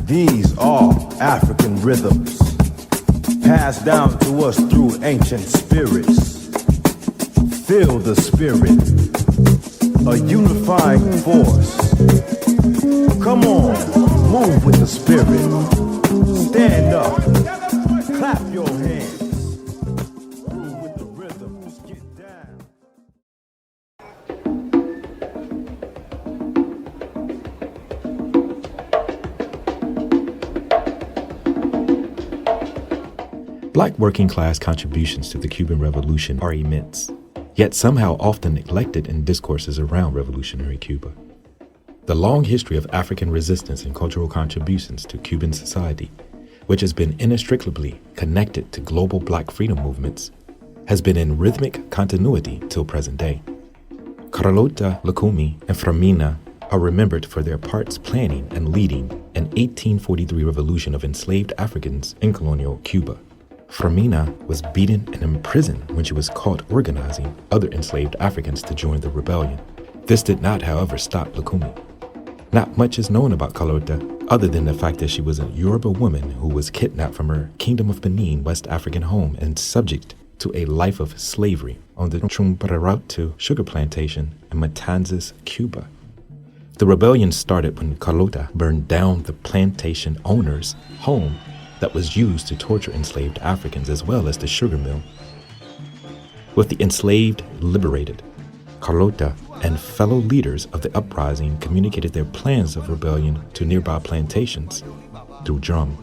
These are African rhythms, passed down to us through ancient spirits. Feel the spirit, a unifying force. Come on, move with the spirit. Stand up, clap your hands. Move with the rhythms, get down. Black working-class contributions to the Cuban Revolution are immense, yet somehow often neglected in discourses around revolutionary Cuba. The long history of African resistance and cultural contributions to Cuban society, which has been inextricably connected to global Black freedom movements, has been in rhythmic continuity till present day. Carlota, Lucumi, and Fermina are remembered for their parts planning and leading an 1843 revolution of enslaved Africans in colonial Cuba. Fermina was beaten and imprisoned when she was caught organizing other enslaved Africans to join the rebellion. This did not, however, stop Lucumi. Not much is known about Carlota other than the fact that she was a Yoruba woman who was kidnapped from her Kingdom of Benin West African home and subject to a life of slavery on the Chumbararautu sugar plantation in Matanzas, Cuba. The rebellion started when Carlota burned down the plantation owner's home that was used to torture enslaved Africans as well as the sugar mill. With the enslaved liberated, Carlota and fellow leaders of the uprising communicated their plans of rebellion to nearby plantations through drum.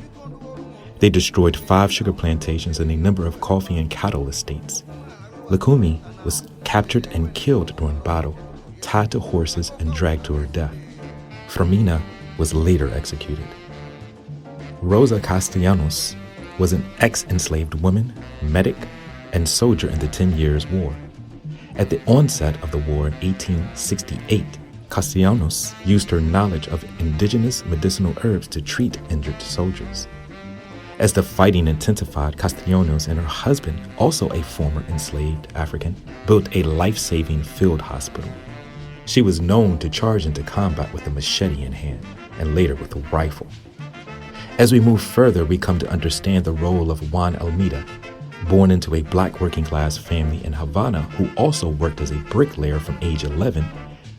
They destroyed 5 sugar plantations and a number of coffee and cattle estates. Lucumi was captured and killed during battle, tied to horses and dragged to her death. Fermina was later executed. Rosa Castellanos was an ex-enslaved woman, medic, and soldier in the 10 Years' War. At the onset of the war in 1868, Castellanos used her knowledge of indigenous medicinal herbs to treat injured soldiers. As the fighting intensified, Castellanos and her husband, also a former enslaved African, built a life-saving field hospital. She was known to charge into combat with a machete in hand, and later with a rifle. As we move further, we come to understand the role of Juan Almeida, born into a Black working-class family in Havana who also worked as a bricklayer from age 11,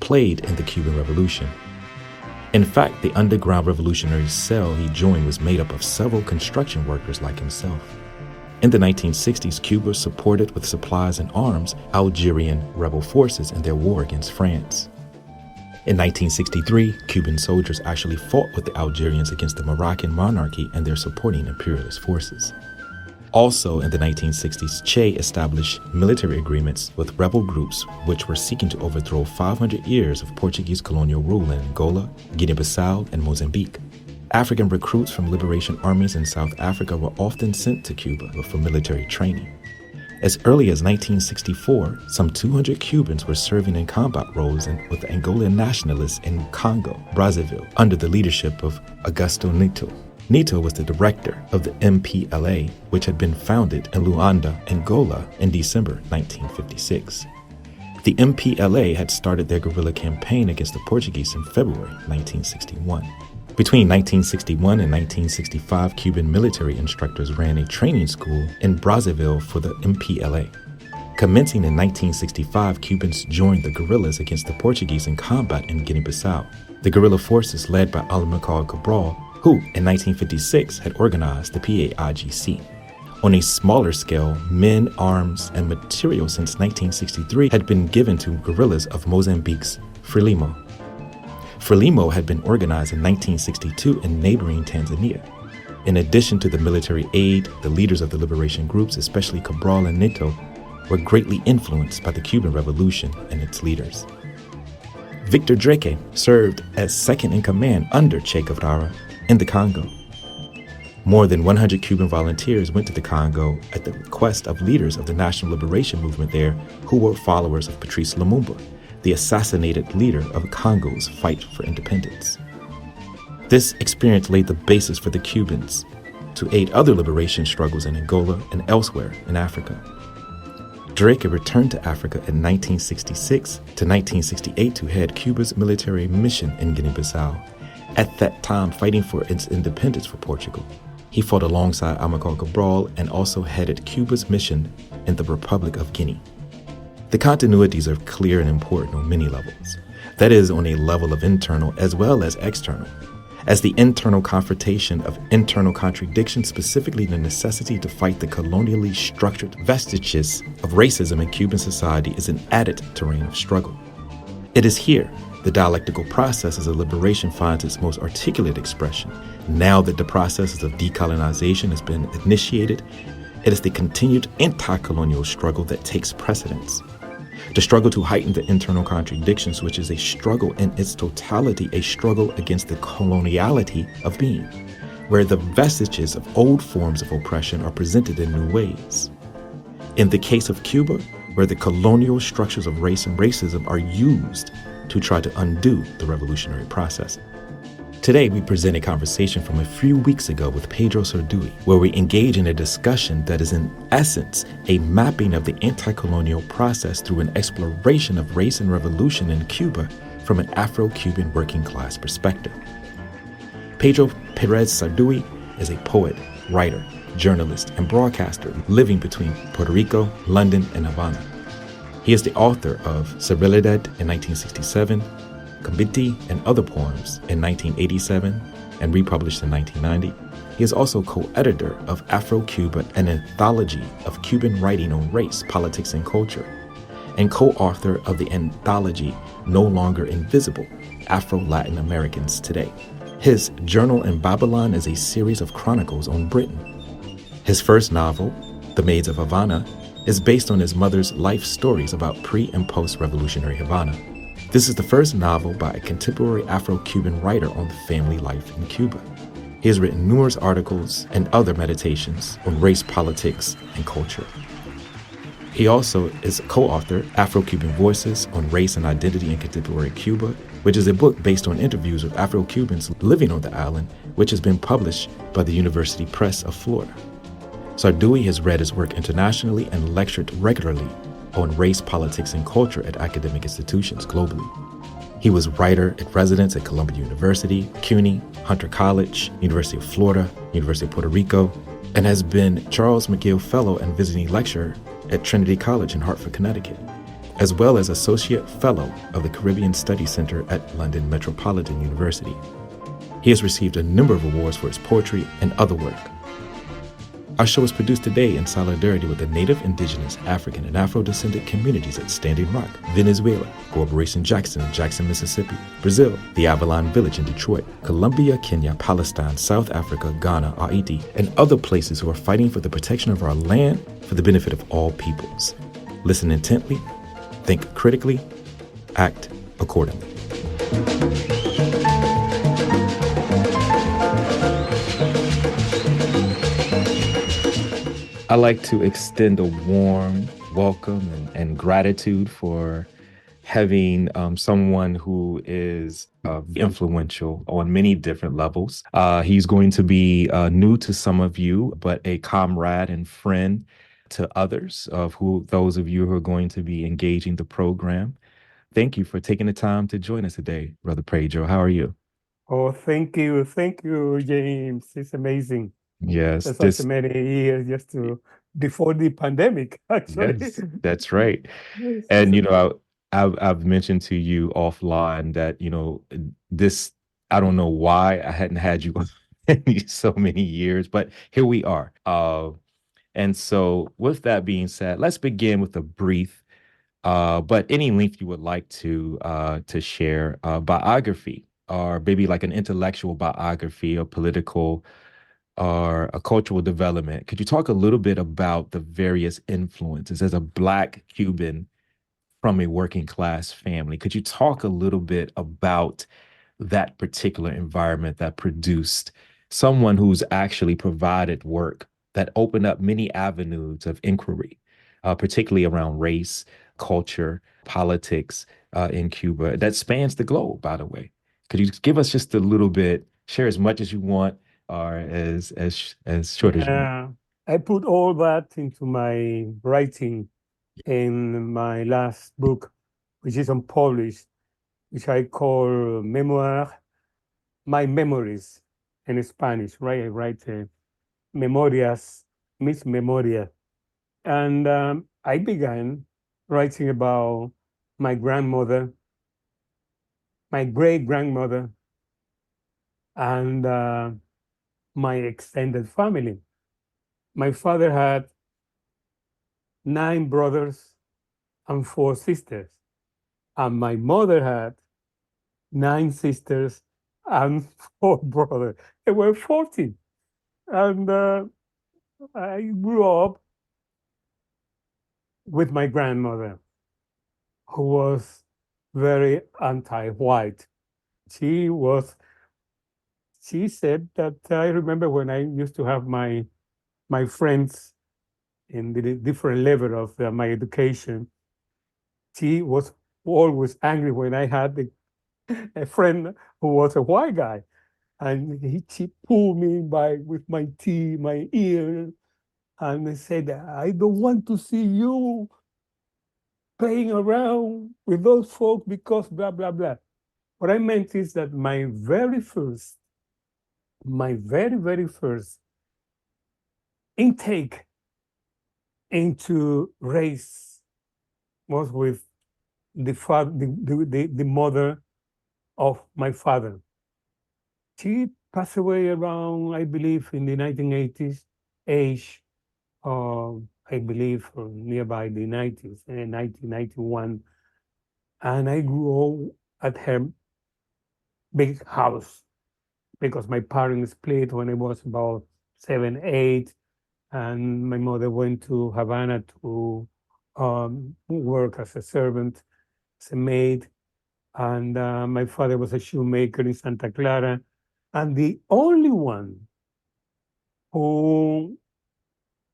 played in the Cuban Revolution. In fact, the underground revolutionary cell he joined was made up of several construction workers like himself. In the 1960s, Cuba supported with supplies and arms Algerian rebel forces in their war against France. In 1963, Cuban soldiers actually fought with the Algerians against the Moroccan monarchy and their supporting imperialist forces. Also in the 1960s, Che established military agreements with rebel groups which were seeking to overthrow 500 years of Portuguese colonial rule in Angola, Guinea-Bissau, and Mozambique. African recruits from liberation armies in South Africa were often sent to Cuba for military training. As early as 1964, some 200 Cubans were serving in combat roles with the Angolan nationalists in Congo, Brazzaville, under the leadership of Augusto Neto. Neto was the director of the MPLA, which had been founded in Luanda, Angola, in December 1956. The MPLA had started their guerrilla campaign against the Portuguese in February 1961. Between 1961 and 1965, Cuban military instructors ran a training school in Brazzaville for the MPLA. Commencing in 1965, Cubans joined the guerrillas against the Portuguese in combat in Guinea-Bissau. The guerrilla forces led by Almircal Cabral, who in 1956 had organized the PAIGC. On a smaller scale, men, arms, and material since 1963 had been given to guerrillas of Mozambique's Frelimo. Frelimo had been organized in 1962 in neighboring Tanzania. In addition to the military aid, the leaders of the liberation groups, especially Cabral and Neto, were greatly influenced by the Cuban Revolution and its leaders. Victor Drake served as second-in-command under Che Guevara in the Congo. More than 100 Cuban volunteers went to the Congo at the request of leaders of the National Liberation Movement there who were followers of Patrice Lumumba, the assassinated leader of Congo's fight for independence. This experience laid the basis for the Cubans to aid other liberation struggles in Angola and elsewhere in Africa. Drake returned to Africa in 1966 to 1968 to head Cuba's military mission in Guinea-Bissau, at that time fighting for its independence for Portugal. He fought alongside Amilcar Cabral and also headed Cuba's mission in the Republic of Guinea. The continuities are clear and important on many levels. That is, on a level of internal as well as external. As the internal confrontation of internal contradictions, specifically the necessity to fight the colonially structured vestiges of racism in Cuban society, is an added terrain of struggle. It is here the dialectical processes of liberation finds its most articulate expression. Now that the processes of decolonization has been initiated, it is the continued anti-colonial struggle that takes precedence. The struggle to heighten the internal contradictions, which is a struggle in its totality, a struggle against the coloniality of being, where the vestiges of old forms of oppression are presented in new ways. In the case of Cuba, where the colonial structures of race and racism are used to try to undo the revolutionary process. Today, we present a conversation from a few weeks ago with Pedro Sarduy, where we engage in a discussion that is in essence a mapping of the anti-colonial process through an exploration of race and revolution in Cuba from an Afro-Cuban working class perspective. Pedro Pérez Sarduy is a poet, writer, journalist, and broadcaster living between Puerto Rico, London, and Havana. He is the author of Civilidad in 1967, Cumbite and Other Poems in 1987 and republished in 1990. He is also co-editor of Afro-Cuba, an anthology of Cuban writing on race, politics, and culture, and co-author of the anthology No Longer Invisible, Afro-Latin Americans Today. His Journal in Babylon is a series of chronicles on Britain. His first novel, The Maids of Havana, is based on his mother's life stories about pre- and post-revolutionary Havana. This is the first novel by a contemporary Afro-Cuban writer on the family life in Cuba. He has written numerous articles and other meditations on race, politics, and culture. He also is a co-author, Afro-Cuban Voices on Race and Identity in Contemporary Cuba, which is a book based on interviews with Afro-Cubans living on the island, which has been published by the University Press of Florida. Sarduy has read his work internationally and lectured regularly on race, politics, and culture at academic institutions globally. He was writer in residence at Columbia University, CUNY, Hunter College, University of Florida, University of Puerto Rico, and has been Charles McGill Fellow and visiting lecturer at Trinity College in Hartford, Connecticut, as well as Associate Fellow of the Caribbean Studies Center at London Metropolitan University. He has received a number of awards for his poetry and other work. Our show is produced today in solidarity with the Native, Indigenous, African, and Afro Descendant communities at Standing Rock, Venezuela, Corporation Jackson, Mississippi, Brazil, the Avalon Village in Detroit, Colombia, Kenya, Palestine, South Africa, Ghana, Haiti, and other places who are fighting for the protection of our land for the benefit of all peoples. Listen intently, think critically, act accordingly. I'd like to extend a warm welcome and gratitude for having someone who is influential on many different levels. He's going to be new to some of you, but a comrade and friend to others, those of you who are going to be engaging the program. Thank you for taking the time to join us today, Brother Pedro. How are you? Oh, thank you, James. It's amazing. Yes, That's such many years before the pandemic, actually. Yes, that's right. Yes, And it's amazing. I've mentioned to you offline that this, I don't know why I hadn't had you in so many years, but here we are. And so with that being said, let's begin with a brief, but any length you would like to share, biography, or maybe like an intellectual biography or political or a cultural development. Could you talk a little bit about the various influences as a Black Cuban from a working class family? Could you talk a little bit about that particular environment that produced someone who's actually provided work that opened up many avenues of inquiry, particularly around race, culture, politics in Cuba, that spans the globe, by the way? Could you give us just a little bit, share as much as you want, or as short as you want? I put all that into my writing in my last book, which is unpublished, which I call Memoir my memories in Spanish, right? I write memorias, mis memoria. And I began writing about my grandmother, my great grandmother, and my extended family. My father had 9 brothers and 4 sisters, and my mother had 9 sisters and 4 brothers. There were 14. And I grew up with my grandmother, who was very anti-white. She was, she said that I remember when I used to have my friends in the different level of my education, she was always angry when I had a friend who was a white guy. And she pulled me with my ear, and said, I don't want to see you playing around with those folks because blah, blah, blah. What I meant is that my very, very first intake into race was with the mother of my father. She passed away around, I believe, in the 1980s, age, I believe, nearby the 90s, 1991. And I grew up at her big house because my parents split when I was about 7, 8, and my mother went to Havana to work as a servant, as a maid, and my father was a shoemaker in Santa Clara. And the only one who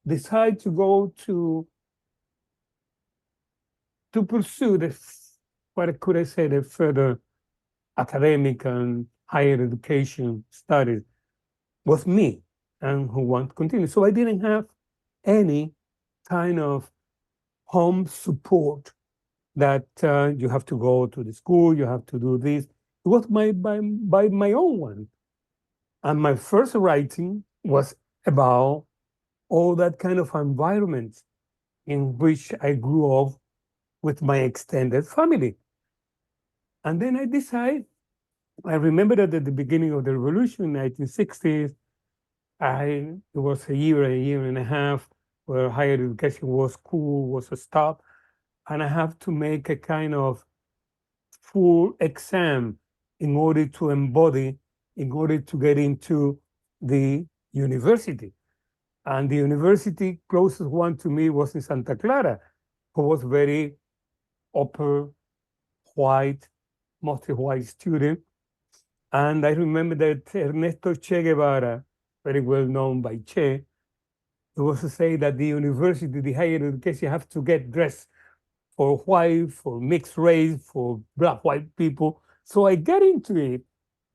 decided to go to pursue this, what could I say, the further academic and higher education studies was me, and who want to continue. So I didn't have any kind of home support that you have to go to the school, you have to do this. It was by my own one. And my first writing was about all that kind of environment in which I grew up with my extended family. And then I decided, I remember that at the beginning of the revolution, 1960s, it was a year and a half where higher education was cool, was a stop, and I have to make a kind of full exam in order to embody, in order to get into the university. And the university closest one to me was in Santa Clara, who was very upper white, mostly white student. And I remember that Ernesto Che Guevara, very well known by Che, he was to say that the university, the higher education, have to get dressed for white, for mixed race, for black white people. So I get into it,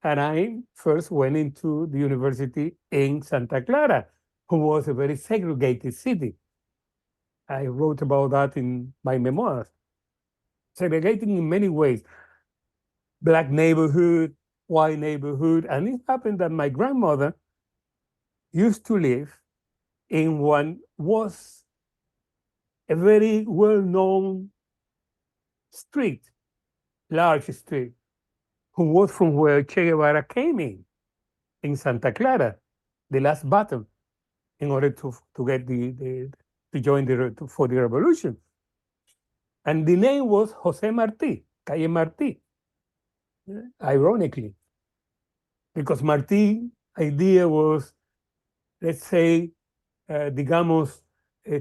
and I first went into the university in Santa Clara, who was a very segregated city. I wrote about that in my memoirs. Segregating in many ways, black neighborhood, white neighborhood. And it happened that my grandmother used to live in what was a very well-known street, large street, who was from where Che Guevara came in Santa Clara, the last battle, in order to get to join for the revolution. And the name was Jose Martí, Calle Martí, ironically, because Martí idea was, let's say, digamos,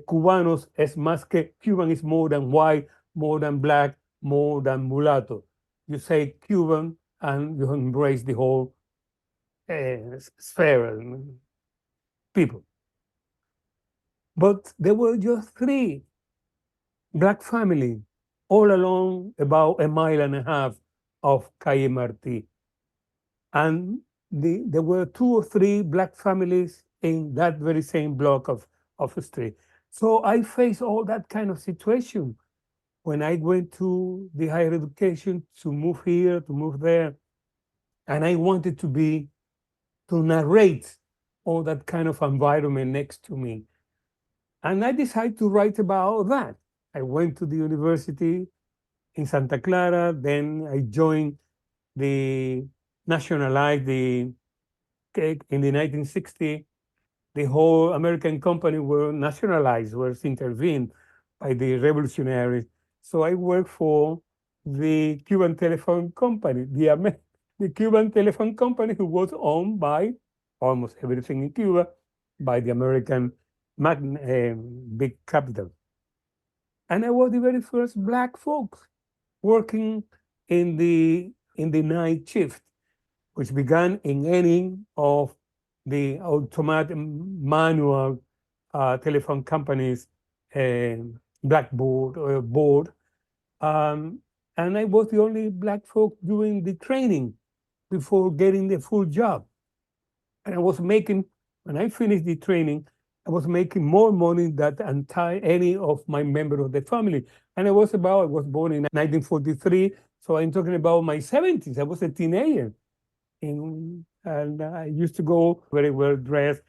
cubanos es más que, Cuban is more than white, more than black, more than mulatto. You say Cuban and you embrace the whole sphere and people. But there were just 3 black families all along about a mile and a half of Calle Martí. And there were 2 or 3 black families in that very same block of street. So I faced all that kind of situation when I went to the higher education, to move here, to move there. And I wanted to narrate all that kind of environment next to me. And I decided to write about that. I went to the university in Santa Clara, then I joined the nationalized, in the 1960s, the whole American company were nationalized, was intervened by the revolutionaries. So I worked for the Cuban Telephone Company, the Cuban Telephone Company, who was owned by almost everything in Cuba by the American big capital. And I was the very first Black folks working in the night shift, which began in any of the automatic manual telephone companies, blackboard or board. And I was the only Black folk doing the training before getting the full job. And I was making, when I finished the training, I was making more money than any of my members of the family. And I was born in 1943, so I'm talking about my 70s. I was a teenager. And I used to go very well dressed,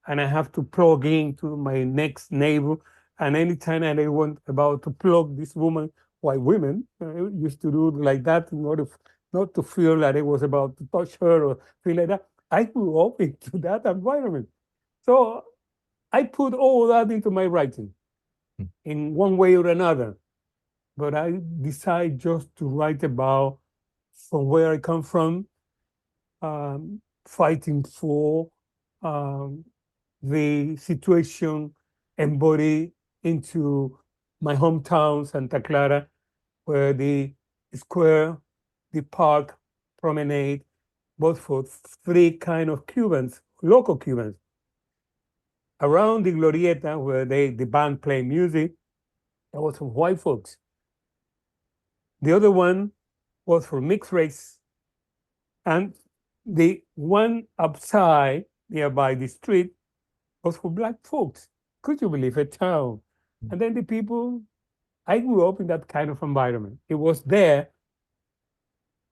and I have to plug into my next neighbor. And anytime I want about to plug this woman, white women used to do like that in order not to feel that I was about to touch her or feel like that. I grew up into that environment. So I put all that into my writing in one way or another. But I decided just to write about from where I come from, fighting for the situation embodied into my hometown, Santa Clara, where the square, the park, promenade, both for three kind of Cubans, local Cubans. Around the Glorieta, where the band play music, there was some white folks. The other one was for mixed race. And the one upside nearby the street was for Black folks. Could you believe a town? And then the people, I grew up in that kind of environment. It was there.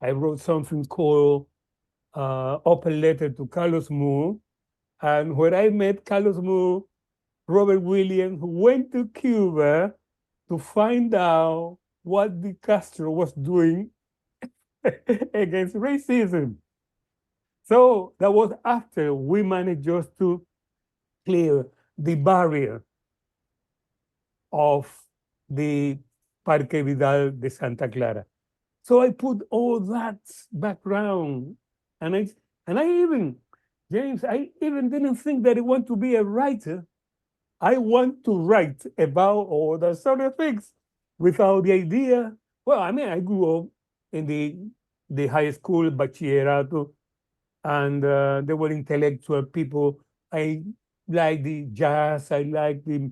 I wrote something called Open Letter to Carlos Moore. And when I met Carlos Moore, Robert Williams, who went to Cuba to find out what the Castro was doing against racism. So that was after we managed just to clear the barrier of the Parque Vidal de Santa Clara. So I put all that background, and I even, James, I even didn't think that I want to be a writer. I want to write about all that sort of things without the idea. Well, I mean, I grew up in the high school, bachillerato, and there were intellectual people. I like the jazz, I like the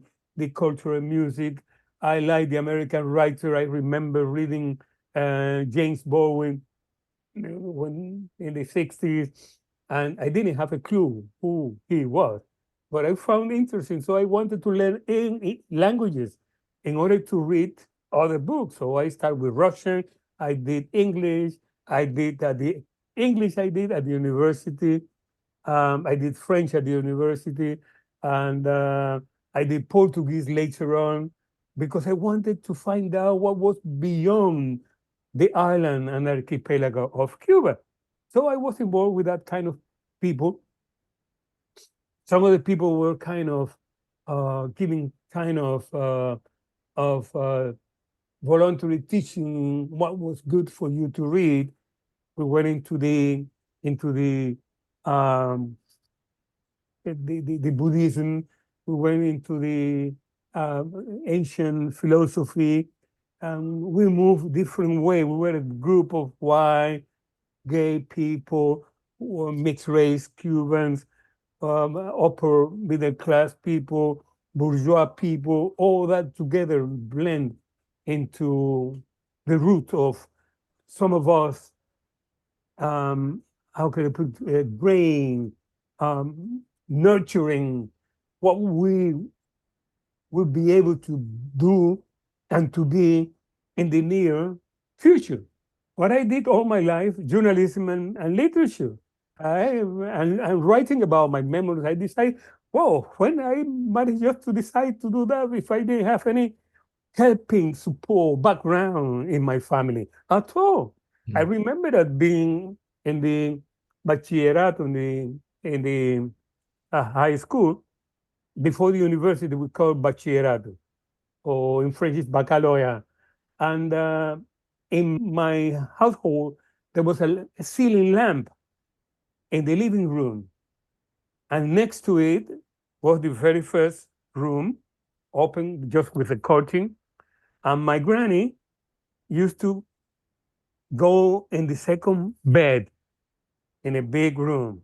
cultural music, I like the American writer. I remember reading James Bowen when in the 60s, and I didn't have a clue who he was, but I found interesting. So I wanted to learn languages in order to read other books. So I started with Russian, I did English, I did the English I did at the university. I did French at the university, and I did Portuguese later on because I wanted to find out what was beyond the island and archipelago of Cuba. So I was involved with that kind of people. Some of the people were kind of giving kind of voluntary teaching what was good for you to read. We went into the Buddhism. We went into the ancient philosophy. We moved different way. We were a group of white, gay people, mixed race Cubans, upper middle class people, bourgeois people, all that together blend into the root of some of us. How can I put brain, nurturing what we will be able to do and to be in the near future what I did all my life, journalism and literature. And writing about my memories, I decided, whoa, when I managed just to decide to do that, if I didn't have any helping support background in my family at all. I remember that being in the bachillerato, in the high school, before the university, we call bachillerato, or in French, it's baccalaureate. And in my household, there was a ceiling lamp in the living room. And next to it was the very first room, open just with a curtain. And my granny used to go in the second bed in a big room.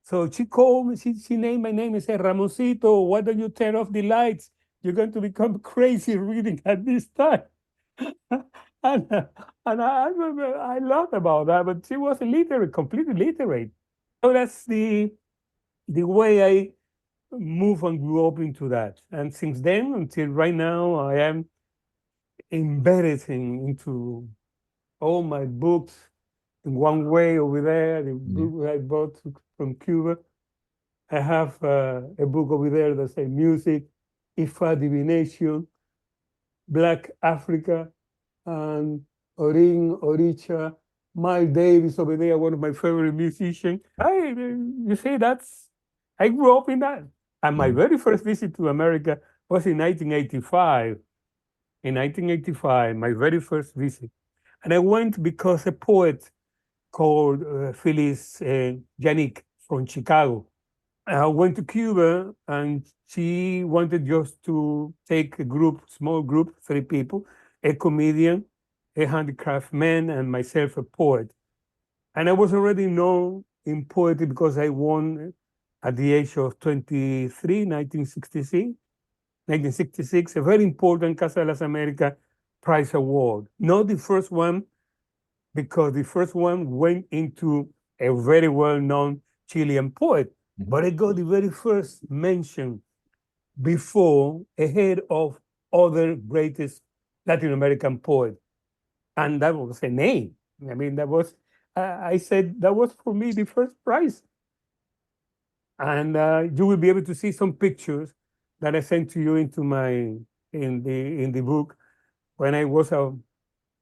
So she called me, she named my name and said, Ramoncito, why don't you turn off the lights? You're going to become crazy reading at this time. and I laughed about that, but she was illiterate, completely literate. So that's the way I moved and grew up into that. And since then until right now, I am embedded into all my books in one way over there. The book I bought from Cuba. I have a book over there that says Music, Ifa Divination, Black Africa, and Orin Oricha, Miles Davis over there, one of my favorite musicians. You see, I grew up in that. And my very first visit to America was in 1985. In 1985, my very first visit. And I went because a poet called Phyllis Yannick from Chicago. I went to Cuba and she wanted just to take a group, small group, 3 people, a comedian, a handicraft man, and myself, a poet. And I was already known in poetry because I won at the age of 23, 1966, a very important Casa de las Americas Prize Award. Not the first one, because the first one went into a very well-known Chilean poet, but I got the very first mention ahead of other greatest Latin American poet. And that was a name. I mean, that was, I said, that was for me the first prize. And you will be able to see some pictures that I sent to you in the book. When I was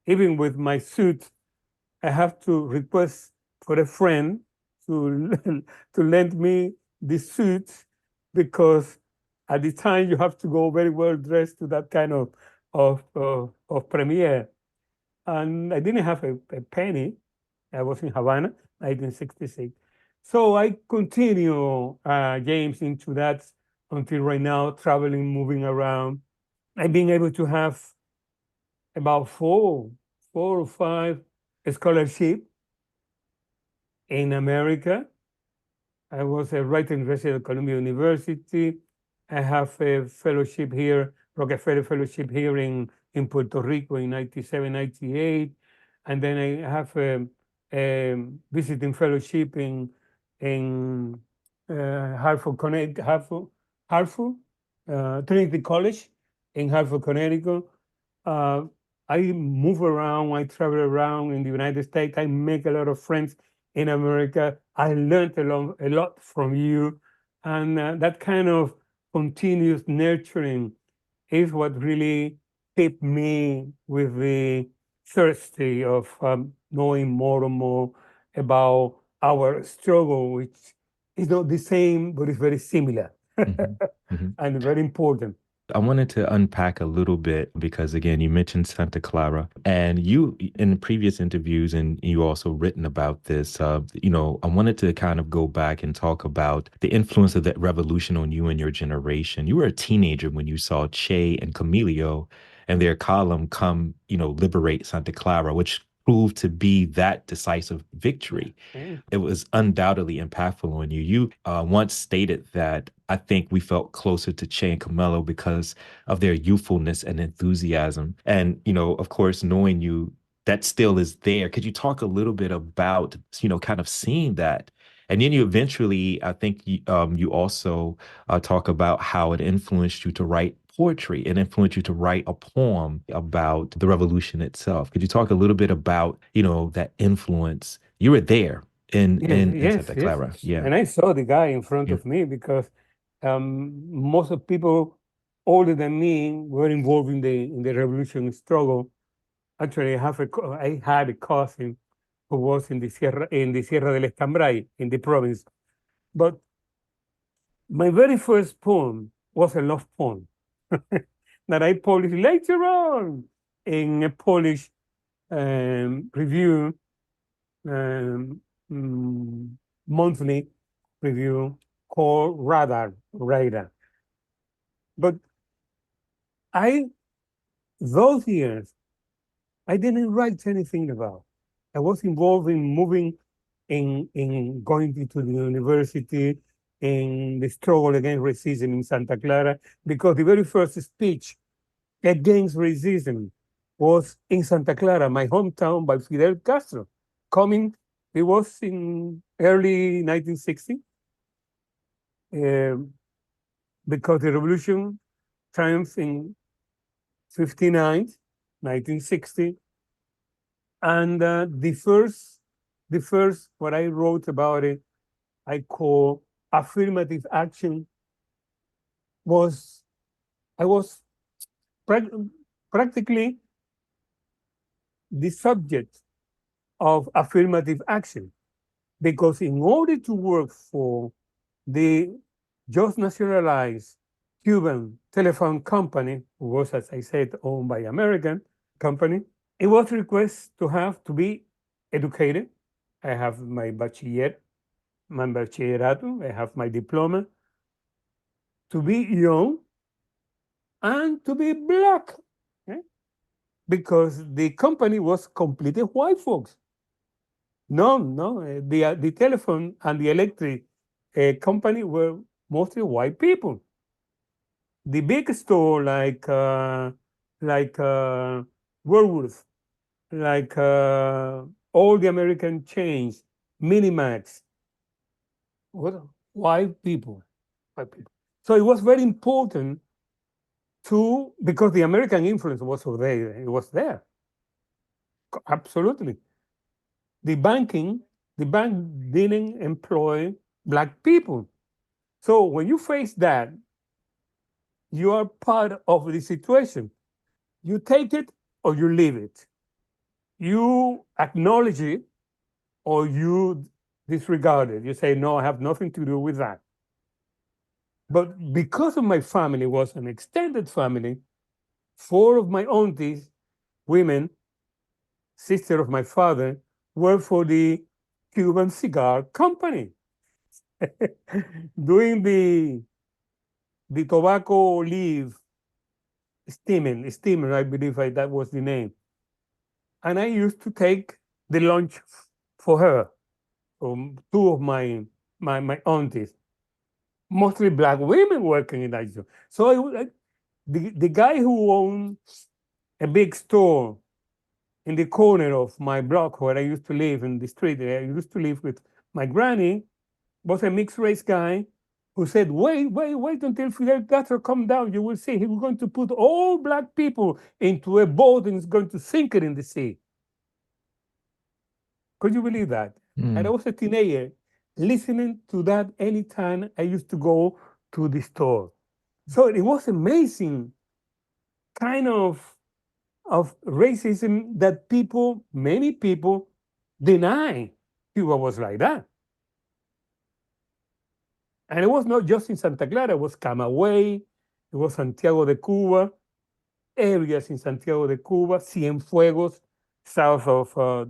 even with my suit, I have to request for a friend to lend me the suit, because at the time you have to go very well dressed to that kind of premiere. And I didn't have a penny. I was in Havana, 1966. So I continue, James, into that until right now, traveling, moving around. I've been able to have about four or five scholarships in America. I was a writing resident at Columbia University. I have a fellowship here, Rockefeller Fellowship here in Puerto Rico in 97, 98. And then I have a visiting fellowship in Hartford, Connecticut, Trinity College in Hartford, Connecticut. I move around, I travel around in the United States. I make a lot of friends in America. I learned a lot from you. And that kind of continuous nurturing is what really kept me with the thirsty of knowing more and more about our struggle, which is not the same, but it's very similar and very important. I wanted to unpack a little bit because, again, you mentioned Santa Clara, and you, in previous interviews, and you also written about this, I wanted to kind of go back and talk about the influence of that revolution on you and your generation. You were a teenager when you saw Che and Camilio and their column Come, Liberate Santa Clara, which proved to be that decisive victory. It was undoubtedly impactful on you. You once stated that I think we felt closer to Che and Camilo because of their youthfulness and enthusiasm. And, of course, knowing you, that still is there. Could you talk a little bit about, kind of seeing that? And then you eventually, I think you also talk about how it influenced you to write poetry and influenced you to write a poem about the revolution itself. Could you talk a little bit about, that influence? You were there in Yes, Santa yes. Clara. Yeah. And I saw the guy in front Yeah. of me because most of people older than me were involved in the revolution struggle. Actually, I had a cousin who was in the Sierra del Escambray in the province. But my very first poem was a love poem that I published later on in a Polish review, monthly review called Radar. But those years, I didn't write anything about. I was involved in moving, in going into the university, in the struggle against racism in Santa Clara, because the very first speech against racism was in Santa Clara, my hometown, by Fidel Castro. It was in early 1960, because the revolution triumphed in 59, 1960, and the first, what I wrote about it, I call affirmative action, I was practically the subject of affirmative action, because in order to work for the just nationalized Cuban telephone company, who was, as I said, owned by American company, it was request to be educated. I have my bachillerato, I have my diploma, to be young, and to be black, okay? Because the company was completely white folks. No, the telephone and the electric company were mostly white people. The big store like Woolworth, like all the American chains, Minimax, what white people. So it was very important because the American influence was there. It was there. Absolutely. The bank didn't employ black people. So when you face that, you are part of the situation. You take it or you leave it. You acknowledge it or you disregard it. You say, no, I have nothing to do with that. But because of my family was an extended family, 4 of my aunties, women, sister of my father, worked for the Cuban Cigar Company, doing the tobacco leaf steamer, I believe that was the name. And I used to take the lunch for her, 2 of my aunties, mostly black women working in that job. So the guy who owned a big store in the corner of my block where I used to live, in the street I used to live with my granny, was a mixed race guy who said, wait until Fidel Castro come down. You will see he's going to put all black people into a boat and he's going to sink it in the sea. Could you believe that? And I was a teenager listening to that anytime I used to go to the store. So it was amazing kind of racism that many people deny Cuba was like that. And it was not just in Santa Clara, it was Camagüey, it was Santiago de Cuba, areas in Santiago de Cuba, Cienfuegos, south of,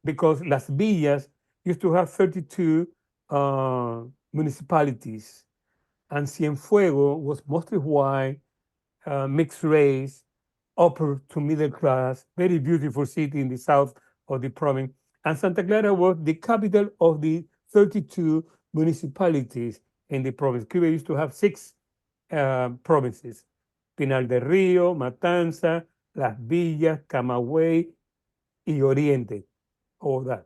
because Las Villas used to have 32 municipalities, and Cienfuegos was mostly white, mixed race, upper to middle class, very beautiful city in the south of the province. And Santa Clara was the capital of the 32 municipalities in the province. Cuba used to have 6 provinces: Pinal del Rio, Matanza, Las Villas, Camagüey, y Oriente, all that.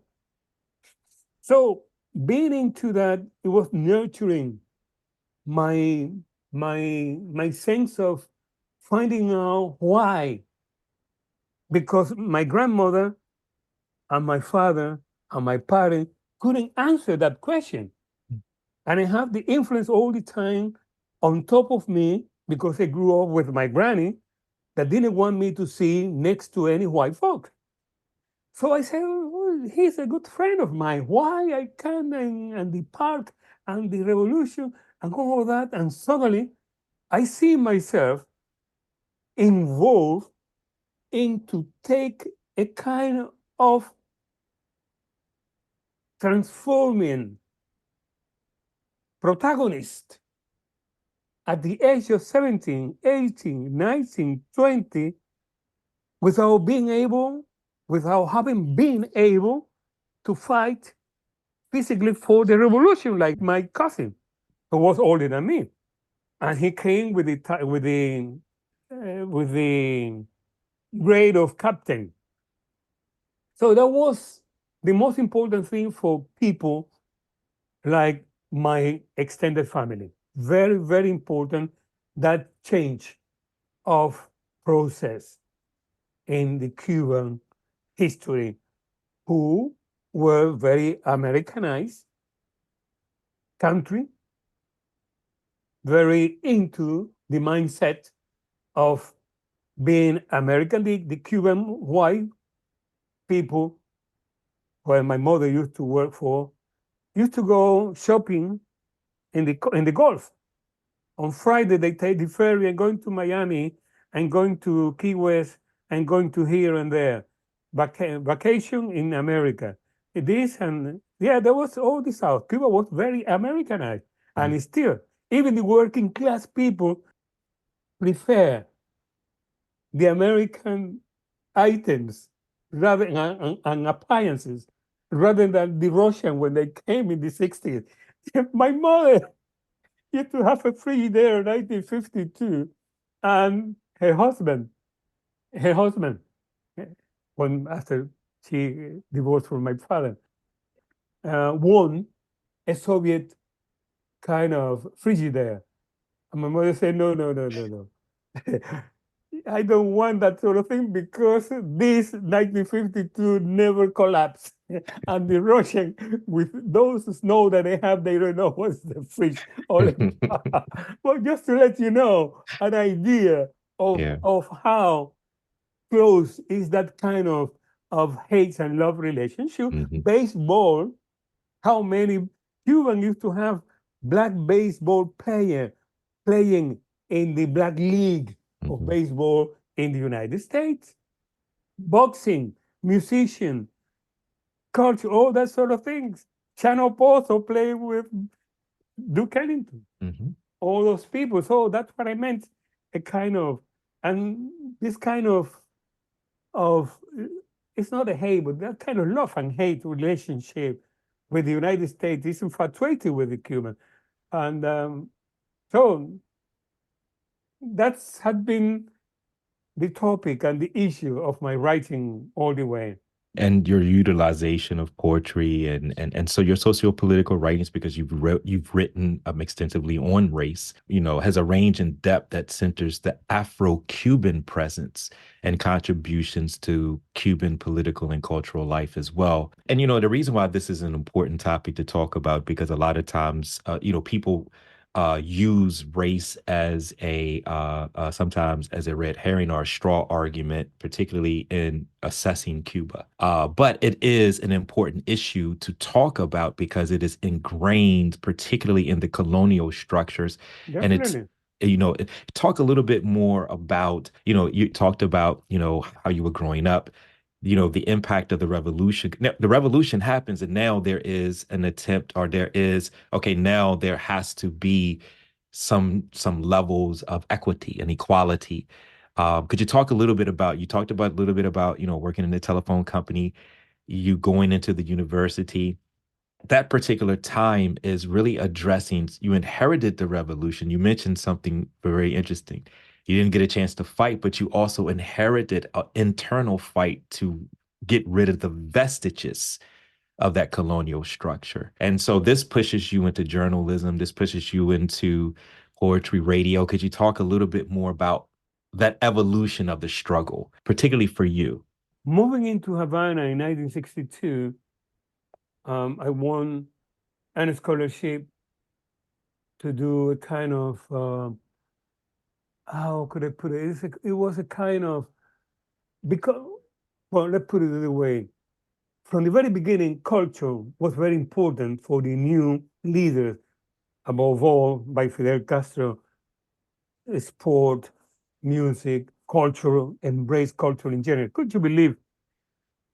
So being into that, it was nurturing my sense of finding out why. Because my grandmother and my father and my parents couldn't answer that question. And I have the influence all the time on top of me because I grew up with my granny that didn't want me to see next to any white folk. So I said, well, he's a good friend of mine. Why I can and the park and the revolution and all of that. And suddenly I see myself involved in to take a kind of transforming protagonist at the age of 17, 18, 19, 20, without having been able to fight physically for the revolution, like my cousin, who was older than me. And he came with the grade of captain. So that was the most important thing for people like my extended family. Very, very important, that change of process in the Cuban history, who were very Americanized country, very into the mindset of being American. The Cuban white people, where my mother used to work for, used to go shopping in the Gulf. On Friday, they take the ferry and going to Miami and going to Key West and going to here and there. Vacation in America. This and yeah, there was all this out. Cuba was very Americanized, and still, even the working class people prefer the American items rather and appliances rather than the Russian when they came in the 60s. My mother used to have a fridge there in 1952, and her husband, when after she divorced from my father, won a Soviet kind of Frigidaire. And my mother said, no. I don't want that sort of thing because this 1952 never collapsed. And the Russian, with those snow that they have, they don't know what's the fridge. Well, just to let you know, an idea of how close is that kind of hate and love relationship. Baseball, how many Cubans used to have black baseball player playing in the Black League of baseball in the United States. Boxing, musician, culture, all that sort of things. Chano Pozo played with Duke Ellington. All those people. So that's what I meant. A kind of, and this kind of it's not a hate, but that kind of love and hate relationship with the United States is infatuated with the Cuban. And so that's had been the topic and the issue of my writing all the way. And your utilization of poetry and so your socio-political writings, because you've written extensively on race, has a range and depth that centers the Afro-Cuban presence and contributions to Cuban political and cultural life as well. And the reason why this is an important topic to talk about, because a lot of times people use race as sometimes as a red herring or a straw argument, particularly in assessing Cuba. But it is an important issue to talk about because it is ingrained, particularly in the colonial structures. Definitely. And it's, talk a little bit more about, you talked about, how you were growing up, the impact of the revolution. Now, the revolution happens, and now there is an attempt, or now there has to be some levels of equity and equality. Could you talk a little bit about, working in the telephone company, you going into the university. That particular time is really addressing, you inherited the revolution. You mentioned something very interesting. You didn't get a chance to fight, but you also inherited an internal fight to get rid of the vestiges of that colonial structure. And so this pushes you into journalism. This pushes you into poetry, radio. Could you talk a little bit more about that evolution of the struggle, particularly for you? Moving into Havana in 1962, I won a scholarship to do a kind of, how could I put it? It was a kind of, because, well, let's put it the way. From the very beginning, culture was very important for the new leaders, above all by Fidel Castro. Sport, music, culture, embrace culture in general. Could you believe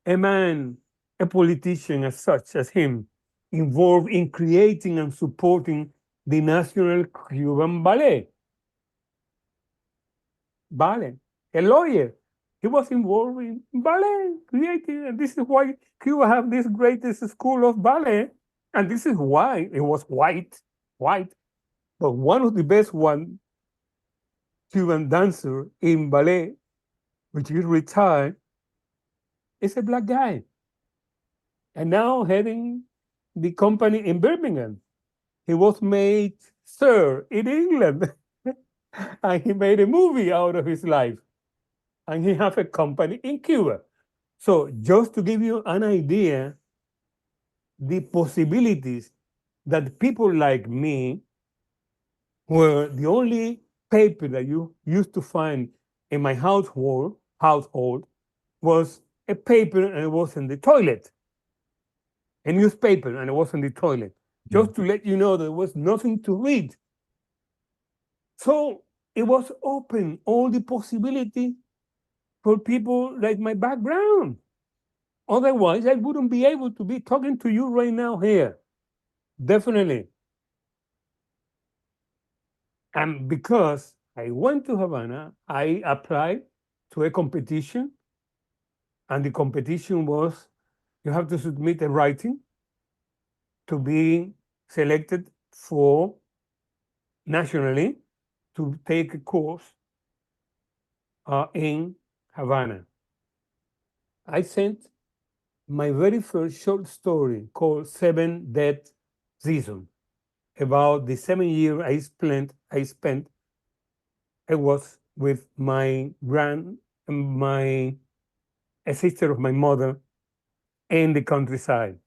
a man, a politician as such as him, involved in creating and supporting the National Cuban Ballet? Ballet, a lawyer. He was involved in ballet, creating, and this is why Cuba have this greatest school of ballet, and this is why it was white, but one of the best one Cuban dancer in ballet, which is retired, is a black guy, and now heading the company in Birmingham. He was made Sir in England, and he made a movie out of his life, and he has a company in Cuba. So just to give you an idea, the possibilities that people like me were the only paper that you used to find in my household was a paper and it was in the toilet, a newspaper and it was in the toilet, just to let you know there was nothing to read. So it was open, all the possibility for people like my background. Otherwise, I wouldn't be able to be talking to you right now here. Definitely. And because I went to Havana, I applied to a competition, and the competition was you have to submit a writing to be selected for nationally to take a course in Havana. I sent my very first short story called 7 Dead Seasons, about the 7 years I spent. I was with my a sister of my mother in the countryside,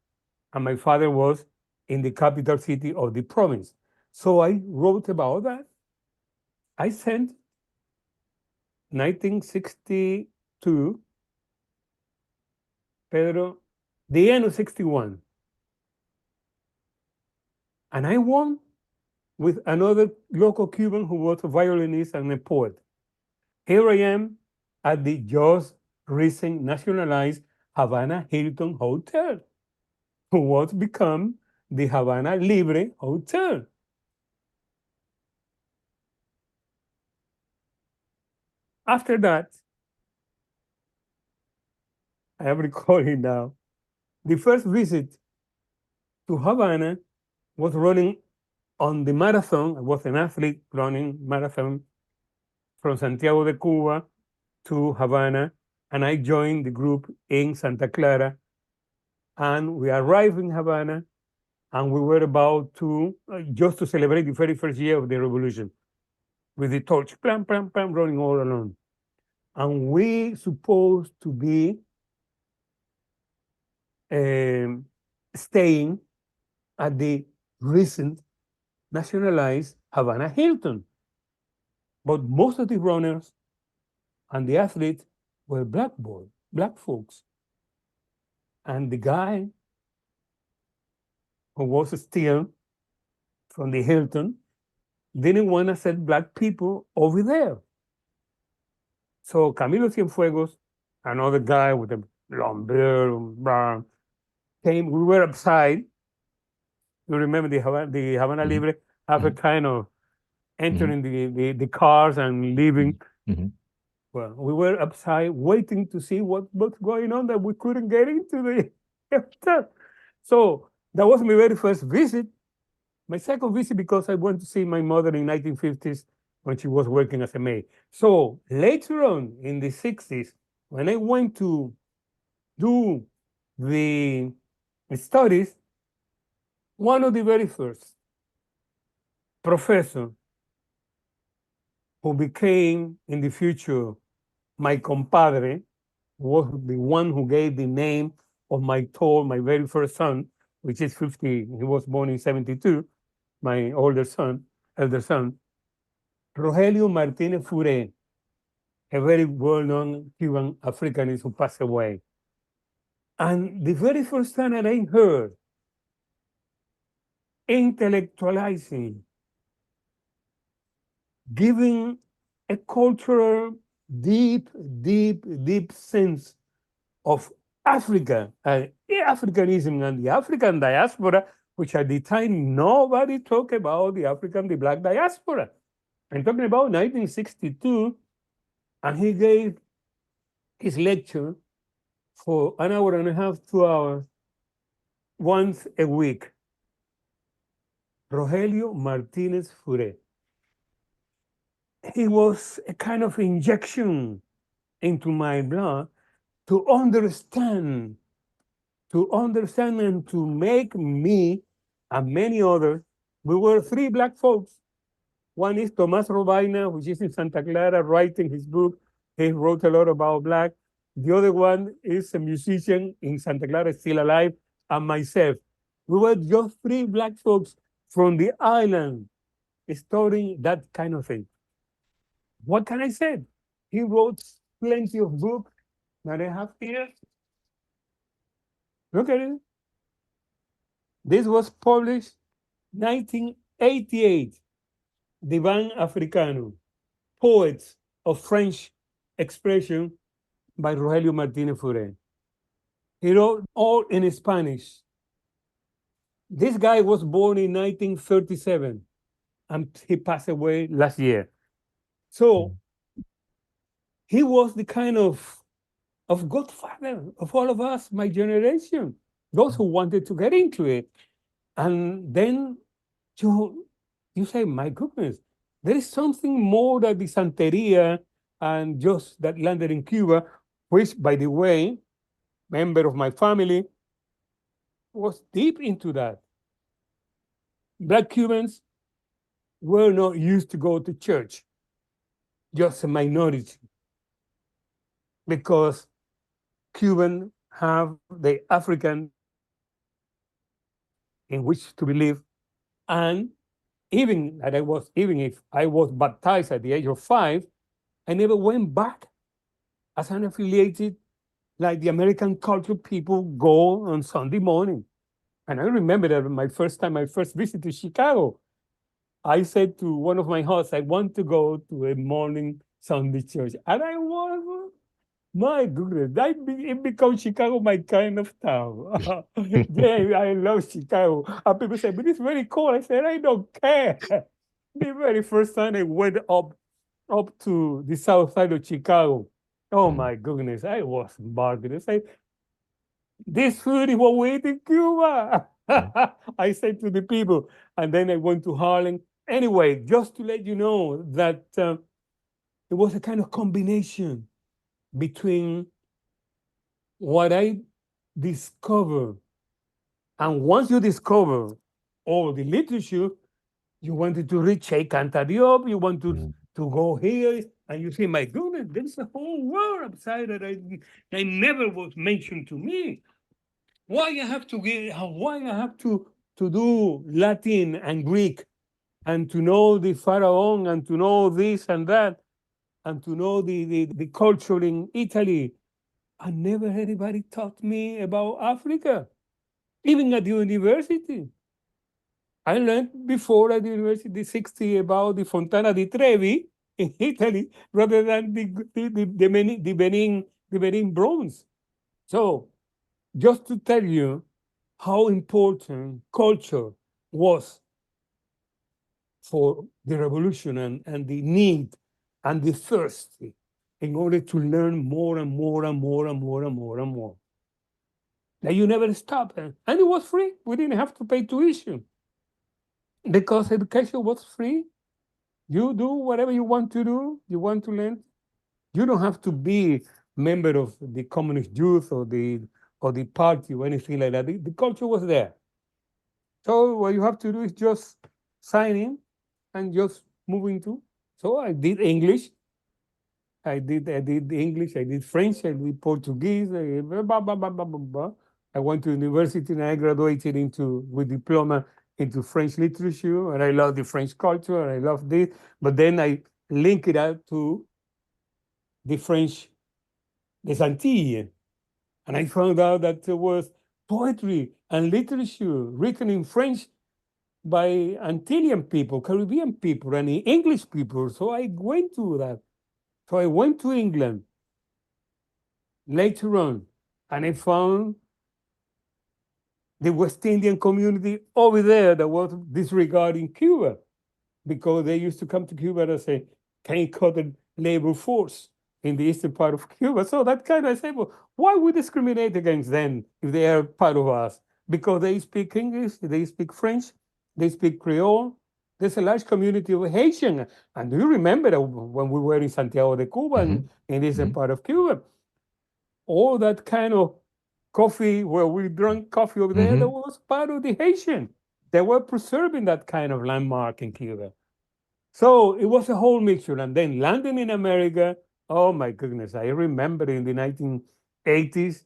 and my father was in the capital city of the province. So I wrote about that. I sent 1962, Pedro, the end of 61. And I won with another local Cuban who was a violinist and a poet. Here I am at the just recent nationalized Havana Hilton Hotel, who was become the Havana Libre Hotel. After that, I am recalling now, the first visit to Havana was running on the marathon. I was an athlete running marathon from Santiago de Cuba to Havana, and I joined the group in Santa Clara. And we arrived in Havana, and we were about to, just to celebrate the very first year of the revolution, with the torch, plam, plam, plam, running all along. And we supposed to be staying at the recent nationalized Havana Hilton. But most of the runners and the athletes were black folks. And the guy who was still from the Hilton didn't want to send black people over there. So Camilo Cienfuegos, another guy with a long beard, came. We were outside. You remember the Havana Libre have a kind of entering the cars and leaving. Well, we were outside waiting to see what's going on, that we couldn't get into the hotel. So that was my very first visit. My second visit, because I went to see my mother in 1950s when she was working as a maid. So later on in the 60s, when I went to do the studies, one of the very first professor who became in the future my compadre, was the one who gave the name of my tour, my very first son, which is 50. He was born in 72, my elder son, Rogelio Martinez Fure, a very well-known Cuban Africanist who passed away. And the very first time that I heard intellectualizing, giving a cultural, deep, deep, deep sense of Africa and Africanism and the African diaspora, which at the time nobody talked about the Black diaspora. I'm talking about 1962, and he gave his lecture for an hour and a half, 2 hours, once a week. Rogelio Martinez Fure. He was a kind of injection into my blood to understand and to make me and many others. We were three Black folks. One is Tomás Robaina, which is in Santa Clara, writing his book. He wrote a lot about Black. The other one is a musician in Santa Clara, still alive, and myself. We were just three Black folks from the island studying that kind of thing. What can I say? He wrote plenty of books that I have here. Look at it. This was published 1988. Divan Africano, Poets of French Expression by Rogelio Martinez Fure. He wrote all in Spanish. This guy was born in 1937 and he passed away last year. So he was the kind of godfather of all of us, my generation, those who wanted to get into it. And then you say, my goodness, there is something more than the Santeria and just that landed in Cuba, which, by the way, member of my family was deep into that. Black Cubans were not used to go to church, just a minority, because Cubans have the African in which to believe, and even if I was baptized at the age of 5, I never went back as an affiliated, like the American culture people go on Sunday morning. And I remember that my first visit to Chicago, I said to one of my hosts, I want to go to a morning Sunday church. And I was, my goodness, it becomes Chicago my kind of town. Yeah, I love Chicago. And people say, but it's very cold. I said, I don't care. The very first time I went up to the south side of Chicago, oh my goodness, I was bargaining. I said, this food is what we eat in Cuba. I said to the people, and then I went to Harlem. Anyway, just to let you know that it was a kind of combination between what I discovered, and once you discover all the literature, you wanted to read Che Canta Diop, you want to go here, and you say, my goodness, there's a whole world outside that I never was mentioned to me. Why I have to do Latin and Greek, and to know the Pharaoh, and to know this and that, and to know the culture in Italy. And never anybody taught me about Africa, even at the university. I learned before at the University 60 about the Fontana di Trevi in Italy, rather than the Benin bronze. So, just to tell you how important culture was for the revolution and the need and the thirst in order to learn more and more and more and more and more and more. That you never stop. And it was free. We didn't have to pay tuition because education was free. You do whatever you want to do. You want to learn. You don't have to be member of the communist youth or the party or anything like that. The culture was there. So what you have to do is just sign in and just move into So I did English. I did English, I did French, I did Portuguese, blah, blah, blah, blah, blah, blah. I went to university and I graduated with diploma into French literature, and I love the French culture, and I love this. But then I link it out to the French, the Antilles, and I found out that there was poetry and literature written in French by Antillean people, Caribbean people, and English people. So I went to that. So I went to England later on, and I found the West Indian community over there that was disregarding Cuba, because they used to come to Cuba and say, can you cut the labor force in the eastern part of Cuba? So that kind of, I said, well, why we discriminate against them if they are part of us? Because they speak English, they speak French, they speak Creole. There's a large community of Haitian. And do you remember that when we were in Santiago de Cuba and in the eastern part of Cuba, all that kind of coffee, where we drank coffee over there, that was part of the Haitian. They were preserving that kind of landmark in Cuba. So it was a whole mixture. And then landing in America, oh my goodness, I remember in the 1980s,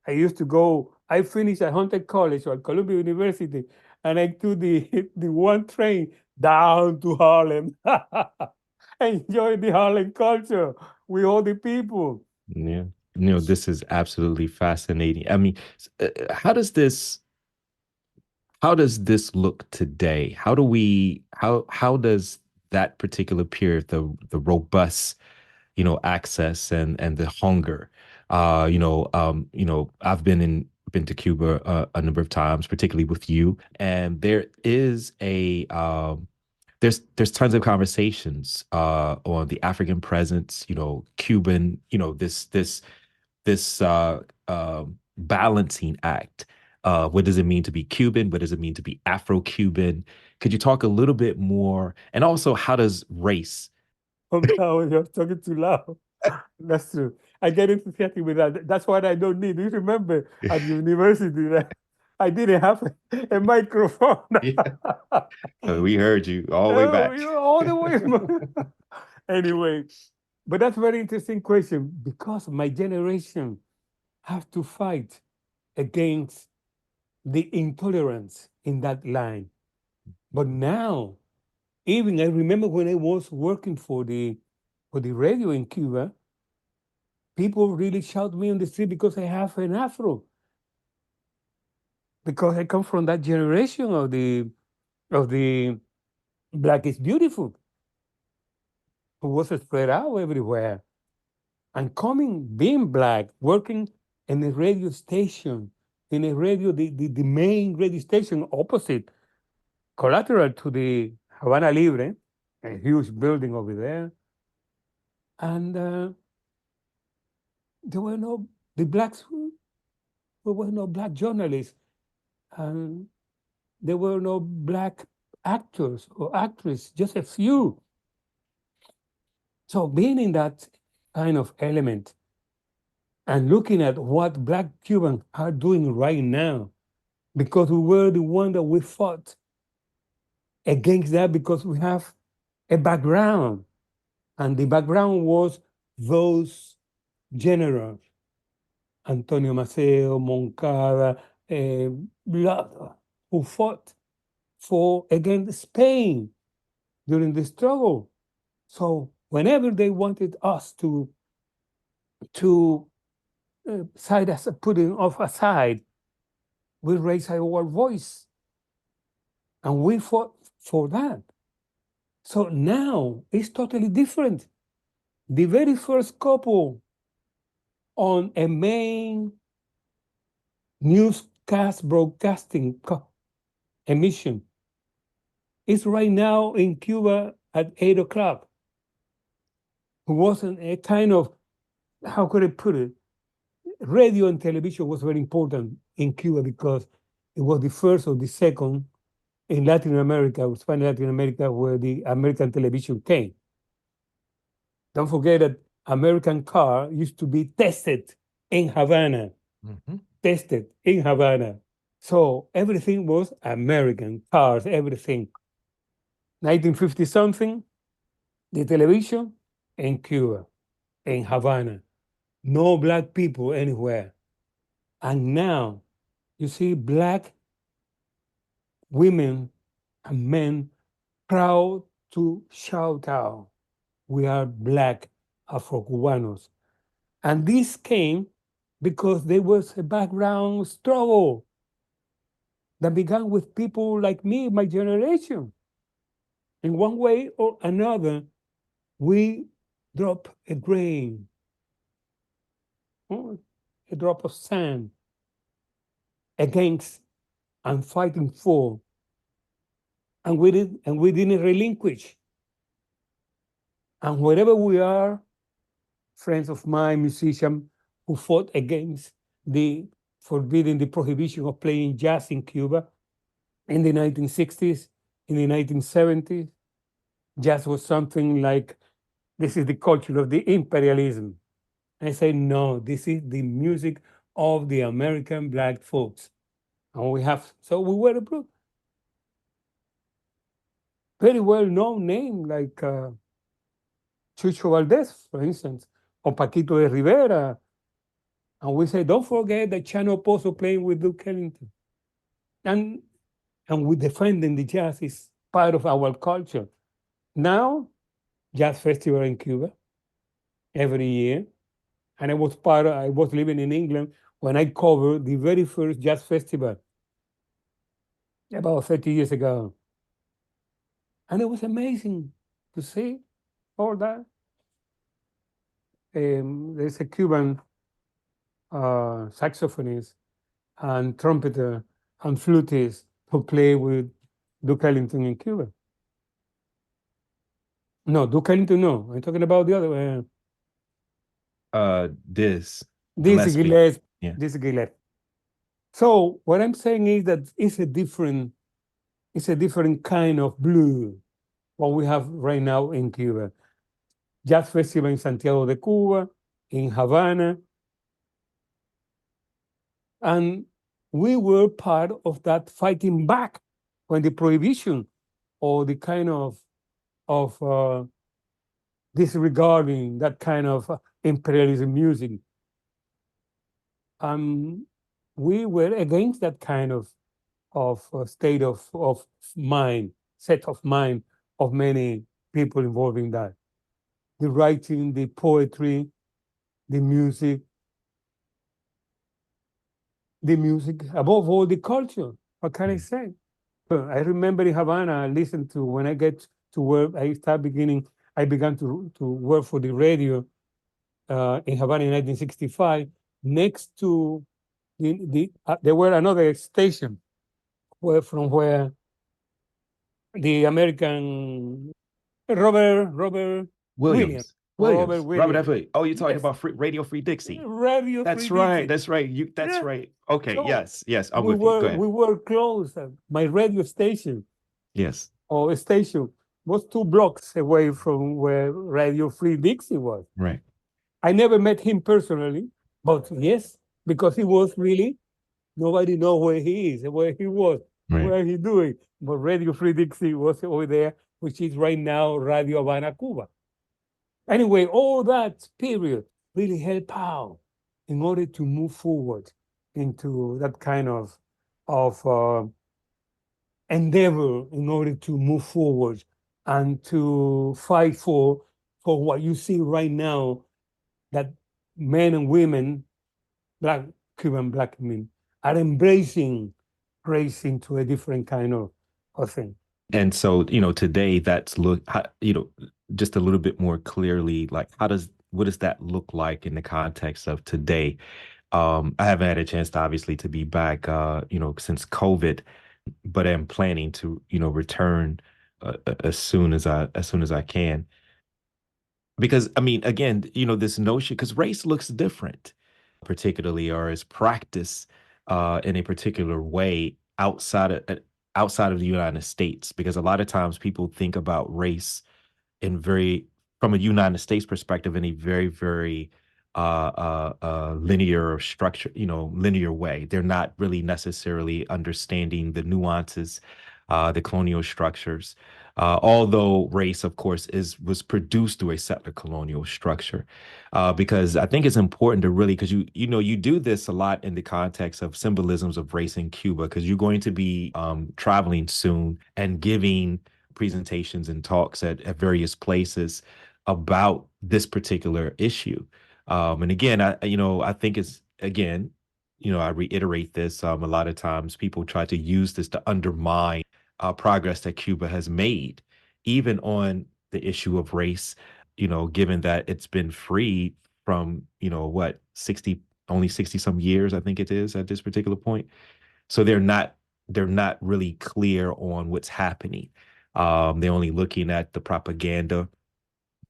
I used to go, I finished at Hunter College or at Columbia University, and I took the one train down to Harlem. Enjoy the Harlem culture with all the people. Yeah. This is absolutely fascinating. I mean, how does this look today? How does that particular period, the robust, access and the hunger, I've been to Cuba a number of times, particularly with you, and there is there's tons of conversations on the African presence, Cuban, this balancing act. What does it mean to be Cuban? What does it mean to be Afro-Cuban? Could you talk a little bit more? And also, how does race? Oh, no, you're talking too loud. That's true. I get enthusiastic with that. That's what I don't need. You remember at university that I didn't have a microphone. We heard you all the way back. All the way. Anyway, but that's a very interesting question, because my generation have to fight against the intolerance in that line. But now, even I remember when I was working for the radio in Cuba, people really shout me on the street because I have an afro. Because I come from that generation of the Black is Beautiful, who was spread out everywhere. And being Black, working in a radio station, in a radio, the main radio station opposite, collateral to the Havana Libre, a huge building over there. And there were no Black journalists, and there were no Black actors or actresses, just a few. So being in that kind of element and looking at what Black Cubans are doing right now, because we were the one that we fought against that, because we have a background, and the background was those generals, Antonio Maceo, Moncada, who fought against Spain during the struggle. So whenever they wanted us to putting off aside, we raised our voice, and we fought for that. So now it's totally different. The very first couple on a main newscast broadcasting emission is right now in Cuba at 8 o'clock. It wasn't a kind of, how could I put it? Radio and television was very important in Cuba because it was the first or the second in Latin America, Spanish Latin America, where the American television came. Don't forget that American car used to be tested in Havana. Tested in Havana. So everything was American, cars, everything. 1950-something, the television in Cuba, in Havana, no Black people anywhere. And now you see Black women and men proud to shout out, we are Black Afro-Cubanos. And this came because there was a background struggle that began with people like me, my generation. In one way or another, we drop a grain, a drop of sand against and fighting for, and we didn't relinquish. And wherever we are, friends of mine, musicians who fought against the forbidding the prohibition of playing jazz in Cuba in the 1960s, in the 1970s, jazz was something like, this is the culture of the imperialism. I say, no, this is the music of the American Black folks. And so we were a group. Very well-known name like Chucho Valdez, for instance, or Paquito de Rivera. And we say, don't forget that Chano Pozo playing with Duke Ellington. And we defending the jazz is part of our culture. Now, jazz festival in Cuba every year. And I was living in England when I covered the very first jazz festival about 30 years ago. And it was amazing to see all that. There's a Cuban saxophonist and trumpeter and flutist who play with Duke Ellington in Cuba. No, Duke Ellington, no. I'm talking about the other. Dizzy Gillespie. Yeah. Dizzy Gillespie. So what I'm saying is that it's a different kind of blue, what we have right now in Cuba. Jazz festival in Santiago de Cuba, in Havana. And we were part of that fighting back when the prohibition or the kind of disregarding that kind of imperialism music. We were against that kind of state of mind, set of mind of many people involved in that. The writing, the poetry, the music, above all the culture. What can I say? I remember in Havana, I listened to, when I get to work, I began to work for the radio in Havana in 1965, next to there were another station from where the American Robert Williams. Robert F. Oh, you're talking about Radio Free Dixie. Radio That's Free right. Dixie. That's right. That's right. Okay. So yes. I'm with you. Go ahead. We were close. My radio station. Yes. Or station was 2 blocks away from where Radio Free Dixie was. Right. I never met him personally, but yes, because he was really, nobody knows where he is, where he was, right. What he doing. But Radio Free Dixie was over there, which is right now Radio Havana, Cuba. Anyway, all that period really helped out in order to move forward into that kind of endeavor, in order to move forward and to fight for what you see right now, that men and women, Cuban Black men, are embracing race into a different kind of thing. And so, today that's just a little bit more clearly, like what does that look like in the context of today? I haven't had a chance to obviously to be back, since COVID, but I'm planning to, return as soon as I can. Because, I mean, again, this notion, because race looks different, particularly, or is practiced in a particular way outside of the United States, because a lot of times people think about race from a United States perspective in a very, very linear structure, linear way. They're not really necessarily understanding the nuances, the colonial structures, although race, of course, was produced through a settler colonial structure. Because I think it's important to really, because you do this a lot in the context of symbolisms of race in Cuba, because you're going to be traveling soon and giving presentations and talks at various places about this particular issue. And again, I think it's, again, I reiterate this, a lot of times people try to use this to undermine progress that Cuba has made, even on the issue of race, given that it's been free from, what, 60, only 60 some years, I think it is at this particular point. So they're not really clear on what's happening. They're only looking at the propaganda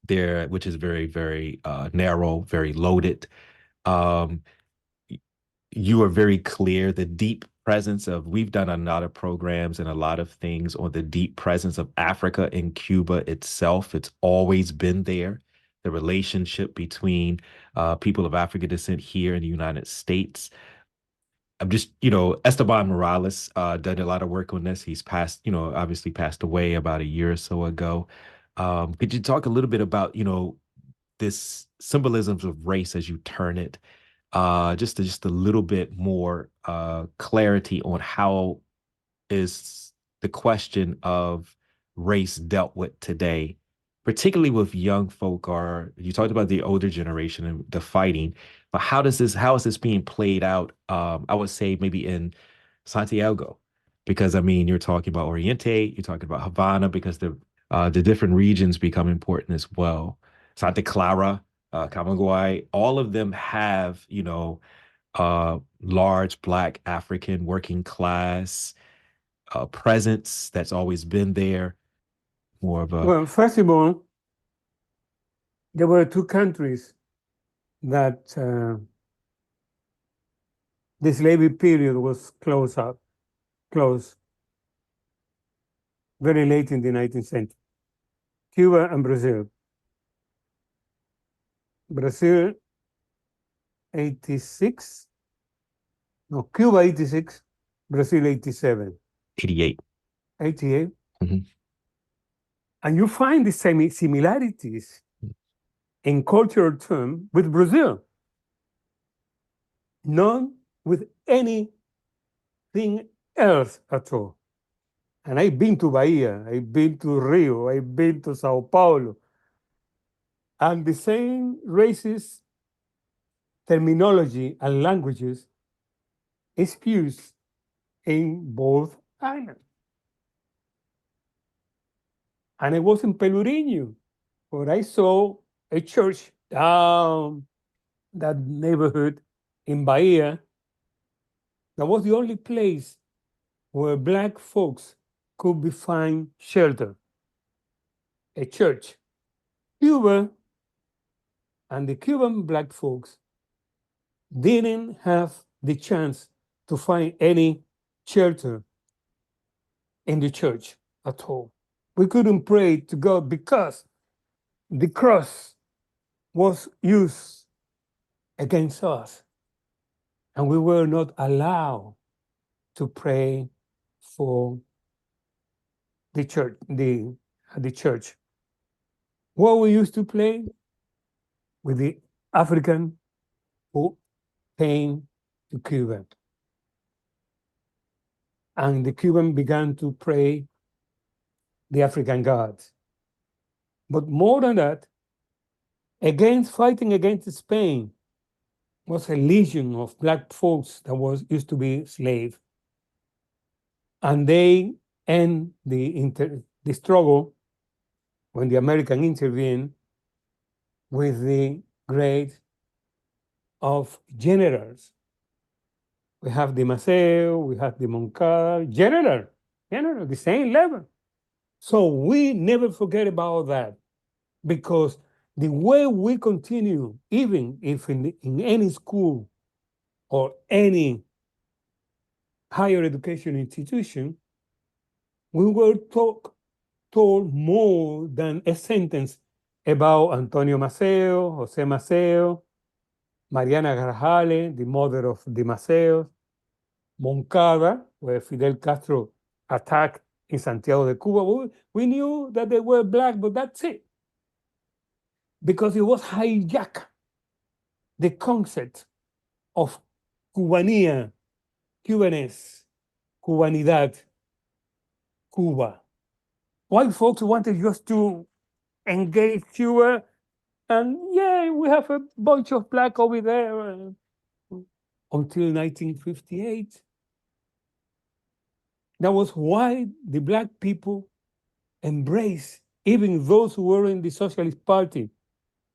there, which is very, very narrow, very loaded. Um, you are very clear the deep presence of, we've done a lot of programs and a lot of things on the deep presence of Africa in Cuba itself. It's always been there. The relationship between people of African descent here in the United States. I'm just, Esteban Morales done a lot of work on this. He's passed, obviously passed away about a year or so ago. Could you talk a little bit about, this symbolisms of race as you turn it, just a little bit more clarity on how is the question of race dealt with today, particularly with young folk, or you talked about the older generation and the fighting, but how is this being played out? I would say maybe in Santiago, because I mean, you're talking about Oriente, you're talking about Havana, because the different regions become important as well. Santa Clara, Camagüey, all of them have, large Black African working class presence that's always been there. More of a Well, first of all, there were two countries that the slavery period was closed very late in the 19th century: Cuba and Brazil. Brazil 86, no, Cuba 86, Brazil 87. 88. 88. Mhm. And you find the similarities in cultural terms with Brazil, none with anything else at all. And I've been to Bahia, I've been to Rio, I've been to Sao Paulo, and the same racist terminology and languages is used in both islands. And I was in Pelourinho, where I saw a church down that neighborhood in Bahia. That was the only place where Black folks could find shelter, a church. Cuba and the Cuban Black folks didn't have the chance to find any shelter in the church at all. We couldn't pray to God because the cross was used against us, and we were not allowed to pray for the church. The church. What we used to play with the African who came to Cuba, and the Cuban began to pray the African gods. But more than that, fighting against Spain was a legion of Black folks that used to be slaves. And they end the struggle when the American intervened with the grade of generals. We have the Maceo, we have the Moncada, general, the same level. So we never forget about that, because the way we continue, even if in any school or any higher education institution, we were told more than a sentence about Antonio Maceo, Jose Maceo, Mariana Garjale, the mother of the Maceos, Moncada, where Fidel Castro attacked in Santiago de Cuba. We knew that they were black, but that's it. Because it was hijacked, the concept of cubanía, Cubaness, Cubanidad, Cuba. White folks wanted just to engage Cuba, and yeah, we have a bunch of black over there until 1958. That was why the black people embraced even those who were in the Socialist Party,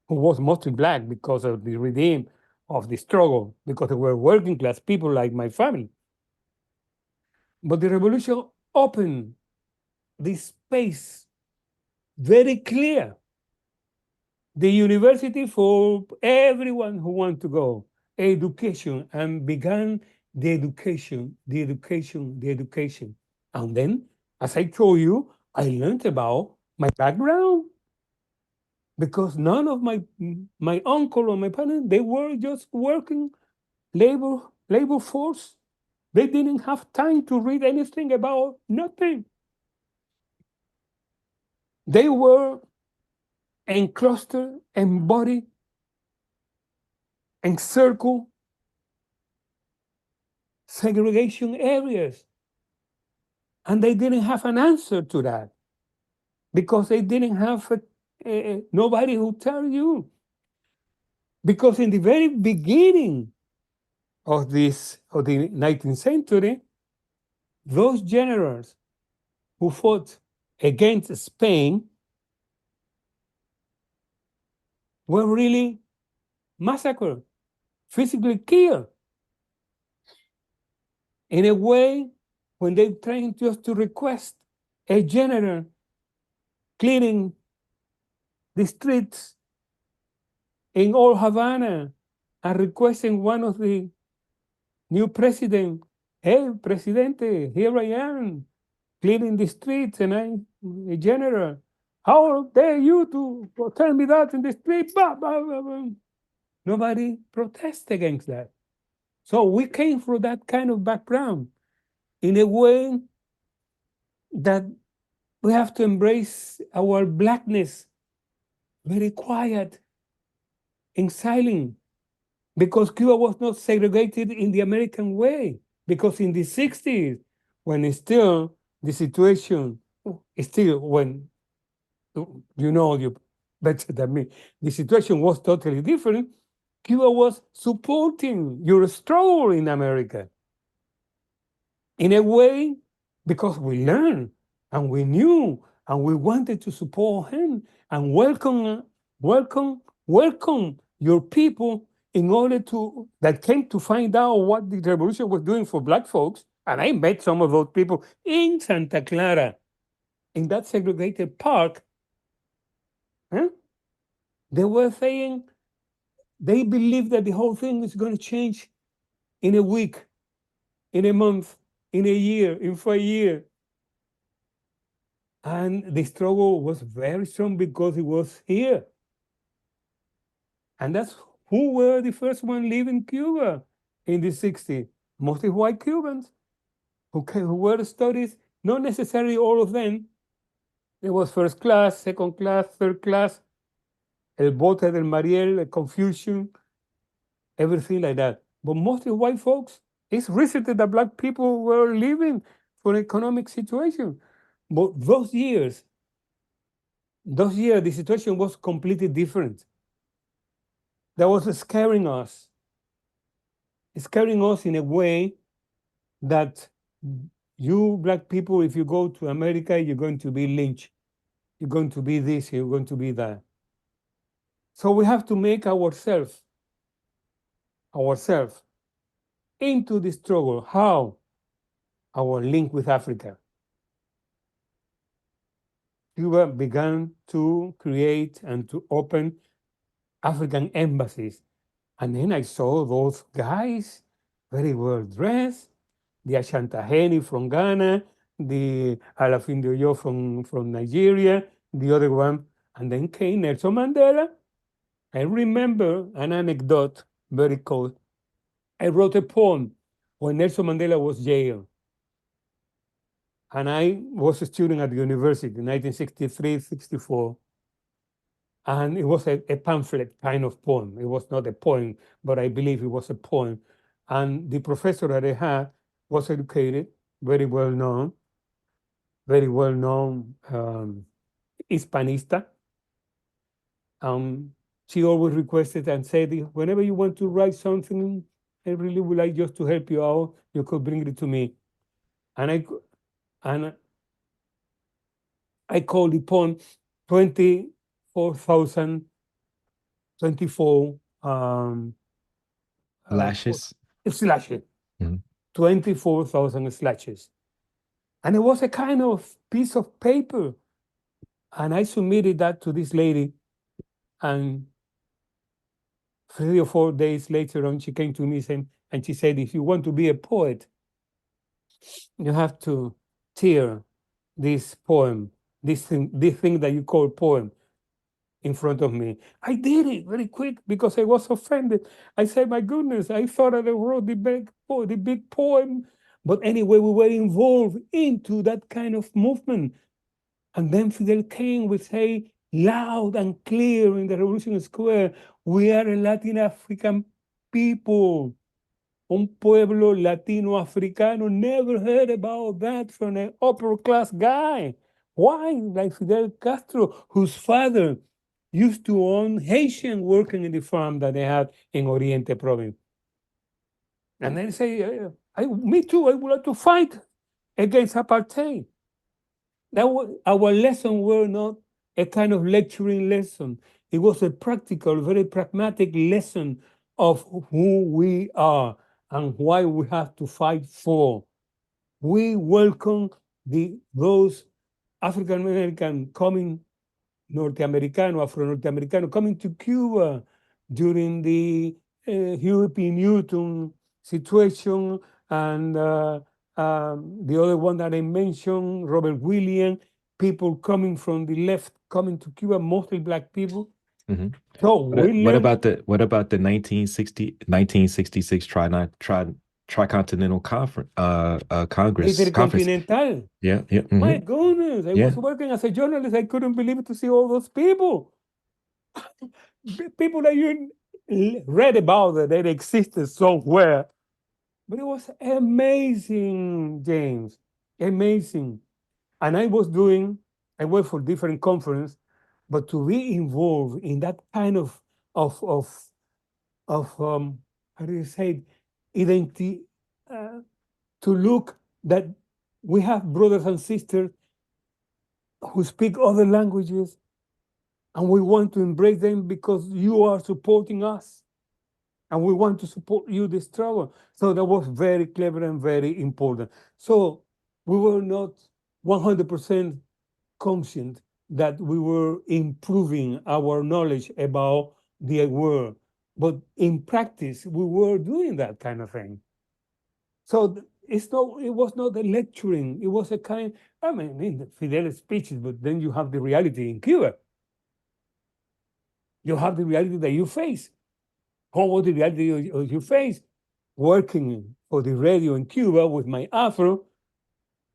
who was mostly black because of the redeem of the struggle, because they were working class people like my family. But the revolution opened this space very clear, the university for everyone who wanted to go, education, and began the education. And then, as I told you, I learned about my background, because none of my uncle or my parents, they were just working labor force. They didn't have time to read anything about nothing. They were enclosed, embodied, encircled segregation areas. And they didn't have an answer to that, because they didn't have nobody who tell you. Because in the very beginning of the 19th century, those generals who fought against Spain were really massacred, physically killed. In a way, when they tried just to request a general cleaning the streets in old Havana and requesting one of the new president, hey, Presidente, here I am, cleaning the streets, and I'm a general. How dare you to tell me that in the street? Bah, bah, bah, bah. Nobody protested against that. So we came from that kind of background in a way that we have to embrace our blackness very quiet and silent, because Cuba was not segregated in the American way. Because in the 60s, when it's still the situation, when you better than me, the situation was totally different. Cuba was supporting your struggle in America in a way, because we learned and we knew and we wanted to support him and welcome your people in order that came to find out what the revolution was doing for black folks. And I met some of those people in Santa Clara, in that segregated park. They were saying they believed that the whole thing is going to change in a week, in a month, in a year, in 5 years. And the struggle was very strong because it was here. And that's who were the first one leaving Cuba in the 60s. Mostly white Cubans who were studies, not necessarily all of them. There was first class, second class, third class, El Bote del Mariel, confusion, everything like that. But mostly white folks, it's recent that black people were leaving for economic situation. But those years, the situation was completely different. That was scaring us. It's scaring us in a way that you black people, if you go to America, you're going to be lynched. You're going to be this, you're going to be that. So we have to make ourselves into the struggle. How? Our link with Africa. Cuba began to create and to open African embassies. And then I saw those guys, very well dressed, the Ashantaheni from Ghana, the Alafindoyo from Nigeria, the other one. And then came Nelson Mandela. I remember an anecdote, very cool. I wrote a poem when Nelson Mandela was jailed. And I was a student at the university in 1963, 64. And it was a pamphlet kind of poem. It was not a poem, but I believe it was a poem. And the professor that I had was educated, very well known Hispanista. She always requested and said, whenever you want to write something, I really would like just to help you out. You could bring it to me. And I called the poem 24 Lashes. Slashes. 24,000 slashes. And it was a kind of piece of paper. And I submitted that to this lady. And 3 or 4 days later on, she came to me and she said, if you want to be a poet, you have to tear this poem, this thing that you call poem, in front of me. I did it very quick because I was offended. I said, my goodness, I thought I wrote the big poem. But anyway, we were involved into that kind of movement. And then Fidel King would say loud and clear in the Revolution Square, we are a Latin African people. Un pueblo latino-africano. Never heard about that from an upper class guy. Why? Like Fidel Castro, whose father used to own Haitian working in the farm that they had in Oriente province. And then say, me too, I would like to fight against apartheid. Our lesson were not a kind of lecturing lesson. It was a practical, very pragmatic lesson of who we are and why we have to fight for. We welcome those African American coming, Afro-Norteamericano coming to Cuba during the Huey P. Newton situation, and the other one that I mentioned, Robert Williams, people coming from the left coming to Cuba, mostly Black people. Mm-hmm. So what about the 1966 Tricontinental Conference? Intercontinental. Yeah. Mm-hmm. My goodness, I was working as a journalist. I couldn't believe it to see all those people. People that you read about that they existed somewhere. But it was amazing, James, amazing. And I worked for different conferences, but to be involved in that kind of how do you say, identity, to look that we have brothers and sisters who speak other languages, and we want to embrace them because you are supporting us, and we want to support you this struggle. So that was very clever and very important. So we were not 100% conscient that we were improving our knowledge about the world, but in practice, we were doing that kind of thing. So it was not a lecturing. It was a kind, the Fidel speeches, but then you have the reality in Cuba. You have the reality that you face. What was the reality you face? Working for the radio in Cuba with my Afro,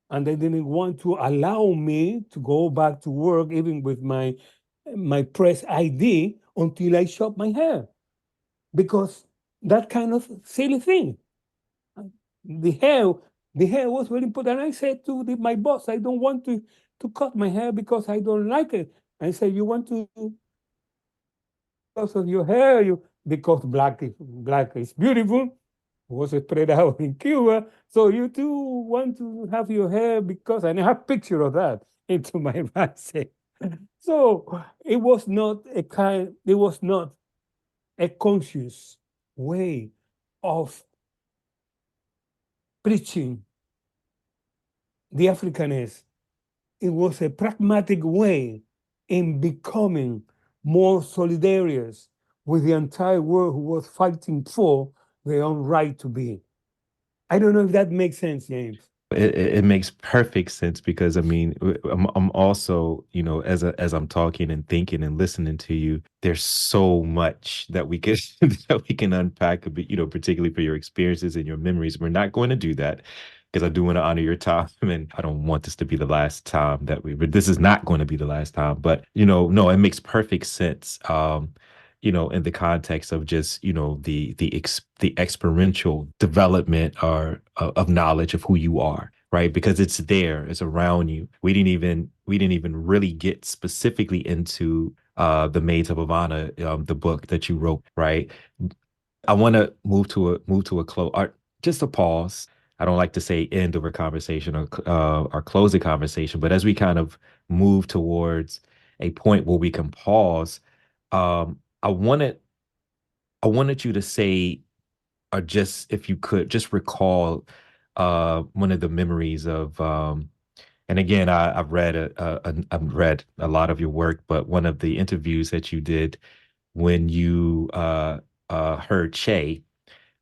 and they didn't want to allow me to go back to work, even with my press ID, until I shot my hair, because that kind of silly thing. The hair was very important. I said to my boss, I don't want to cut my hair because I don't like it. I said, you want to, because of your hair, because black is beautiful. It was spread out in Cuba. So you too want to have your hair because, and I have a picture of that into my magazine. So it was not a conscious way of preaching the Africanness. It was a pragmatic way in becoming more solidarious with the entire world who was fighting for their own right to be. I don't know if that makes sense, James. It makes perfect sense, because I'm also, as I'm talking and thinking and listening to you, there's so much that we can unpack a bit, particularly for your experiences and your memories. We're not going to do that, because I do want to honor your time, and I don't want this to be the last time but this is not going to be the last time. But, no, it makes perfect sense. In the context of just, the experiential development or of knowledge of who you are, right? Because it's there, it's around you. We didn't even really get specifically into the Maids of Havana, the book that you wrote, right? I want to move to a close, or just a pause. I don't like to say end of a conversation or close a conversation, but as we kind of move towards a point where we can pause, I wanted you to say, or just if you could just recall one of the memories of and again, I've read a lot of your work, but one of the interviews that you did when you heard Che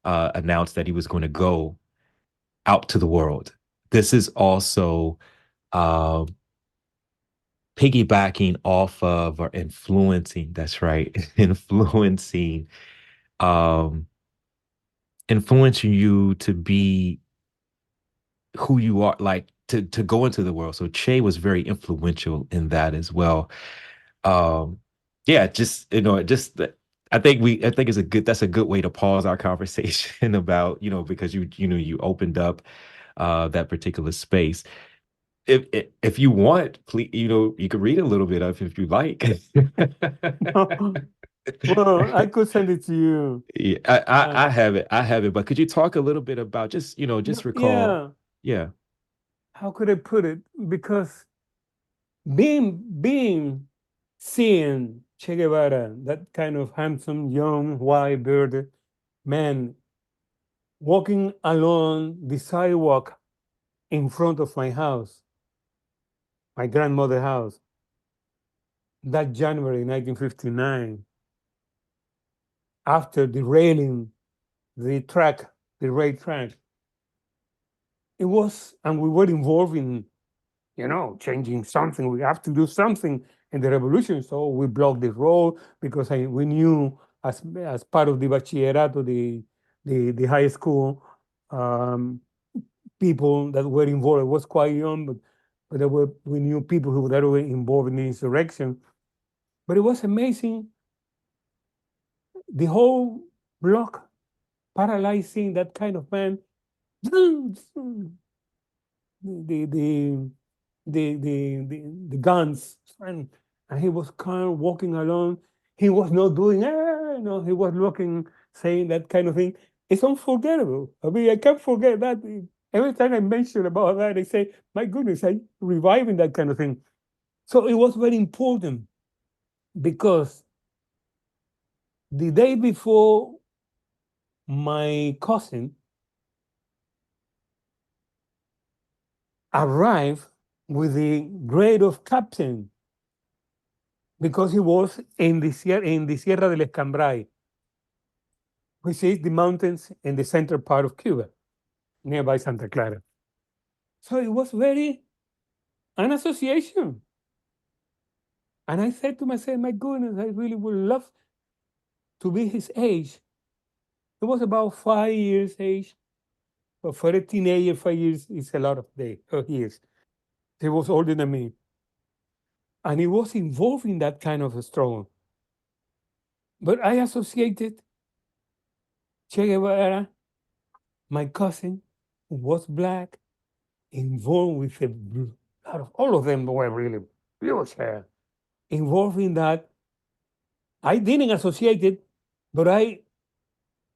announce that he was going to go out to the world. This is also uh, piggybacking off of or influencing. That's right, um, influencing you to be who you are, like to go into the world. So Che was very influential in that as well. Um, yeah, just I think that's a good way to pause our conversation about, because you opened up that particular space. If you want, please, you can read a little bit of if you like. Well, I could send it to you. Yeah, I have it, but could you talk a little bit about just recall? Yeah. Yeah. How could I put it? Because seeing Che Guevara, that kind of handsome, young, white bearded man, walking along the sidewalk in front of my house, my grandmother's house, that January 1959, after derailing the rail track, it was, and we were involved in, changing something. We have to do something in the revolution. So we blocked the road because we knew as part of the bachillerato, the high school, people that were involved. It was quite young, but we knew people who were involved in the insurrection. But it was amazing. The whole block paralyzing that kind of man. The guns, and he was kind of walking along. He was not doing he was looking, saying that kind of thing. It's unforgettable. I mean, I can't forget that. Every time I mention about that, I say, my goodness, I'm reviving that kind of thing. So it was very important because the day before, my cousin arrived with the grade of captain because he was in the Sierra del Escambray, which is the mountains in the central part of Cuba, nearby Santa Clara. So it was an association. And I said to myself, my goodness, I really would love to be his age. He was about 5 years age, but for a teenager, 5 years is a lot of years. He was older than me. And he was involved in that kind of a struggle. But I associated Che Guevara, my cousin, who was Black, involved with all of them were really huge hair, involved in that. I didn't associate it, but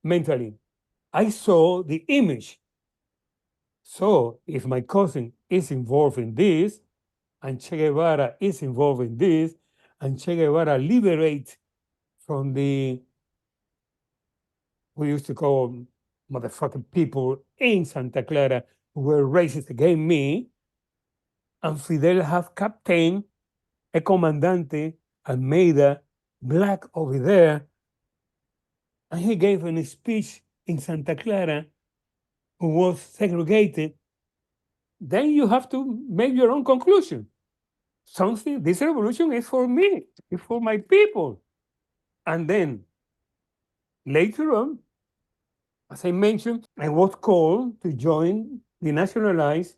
mentally, I saw the image. So if my cousin is involved in this, and Che Guevara is involved in this, and Che Guevara liberates from we used to call motherfucking people in Santa Clara who were racist against me, and Fidel have captain, a comandante, Almeida, Black over there, and he gave a speech in Santa Clara who was segregated, then you have to make your own conclusion. This revolution is for me, it's for my people. And then later on, as I mentioned, I was called to join the nationalized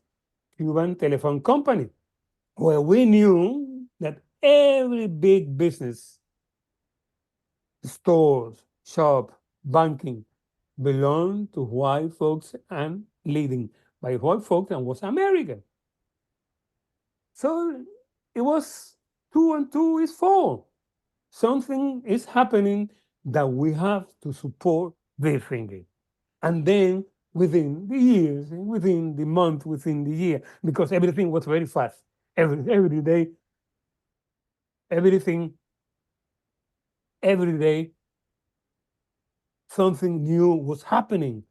Cuban telephone company, where we knew that every big business, stores, shop, banking, belonged to white folks and leading by white folks and was American. So it was 2 and 2 is 4. Something is happening that we have to support this thinking. And then within the years, within the month, within the year, because everything was very fast. Every day, everything, every day, something new was happening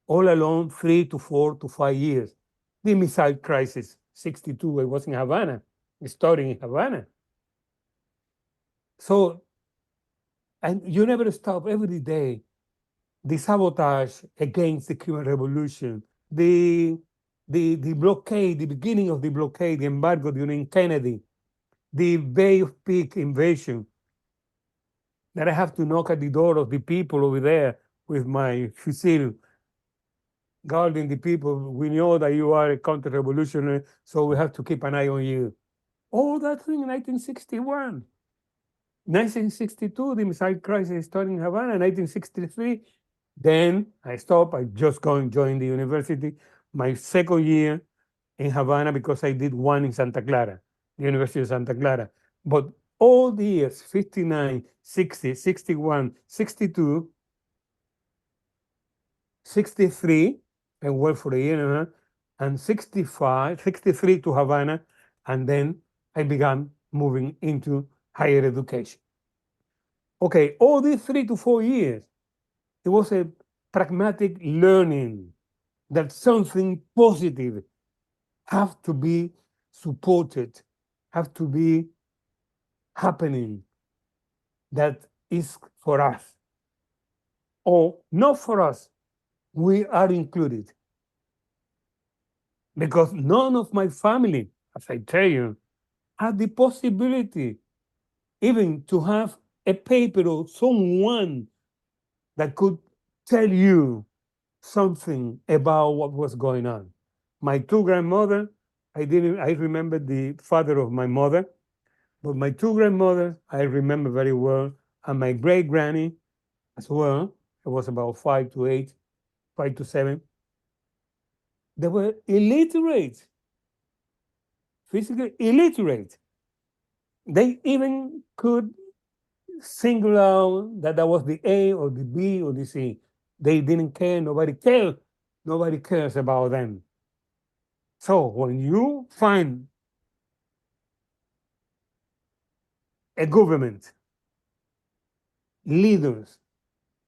all along 3 to 4 to 5 years. The missile crisis, 62, I was in Havana, studying in Havana. So, and you never stop every day. The sabotage against the Cuban Revolution, the blockade, the beginning of the blockade, the embargo during Kennedy, the Bay of Pigs invasion, that I have to knock at the door of the people over there with my fusil, guarding the people. We know that you are a counter-revolutionary, so we have to keep an eye on you. All that thing in 1961. 1962, the missile crisis started in Havana. 1963, then I stopped. I just joined the university. My second year in Havana, because I did one in Santa Clara, the University of Santa Clara. But all the years, 59, 60, 61, 62, 63, I worked for a year and a half, and 65, 63 to Havana, and then I began moving into higher education. Okay, all these 3 to 4 years, it was a pragmatic learning that something positive have to be supported, have to be happening that is for us, or not for us. We are included. Because none of my family, as I tell you, had the possibility even to have a paper or someone that could tell you something about what was going on. My two grandmothers, I remember the father of my mother, but my two grandmothers, I remember very well, and my great granny as well. It was about 5 to 8, 5 to 7. They were illiterate, physically illiterate. They even could single out that was the A or the B or the C. They didn't care. Nobody cared. Nobody cares about them. So when you find a government, leaders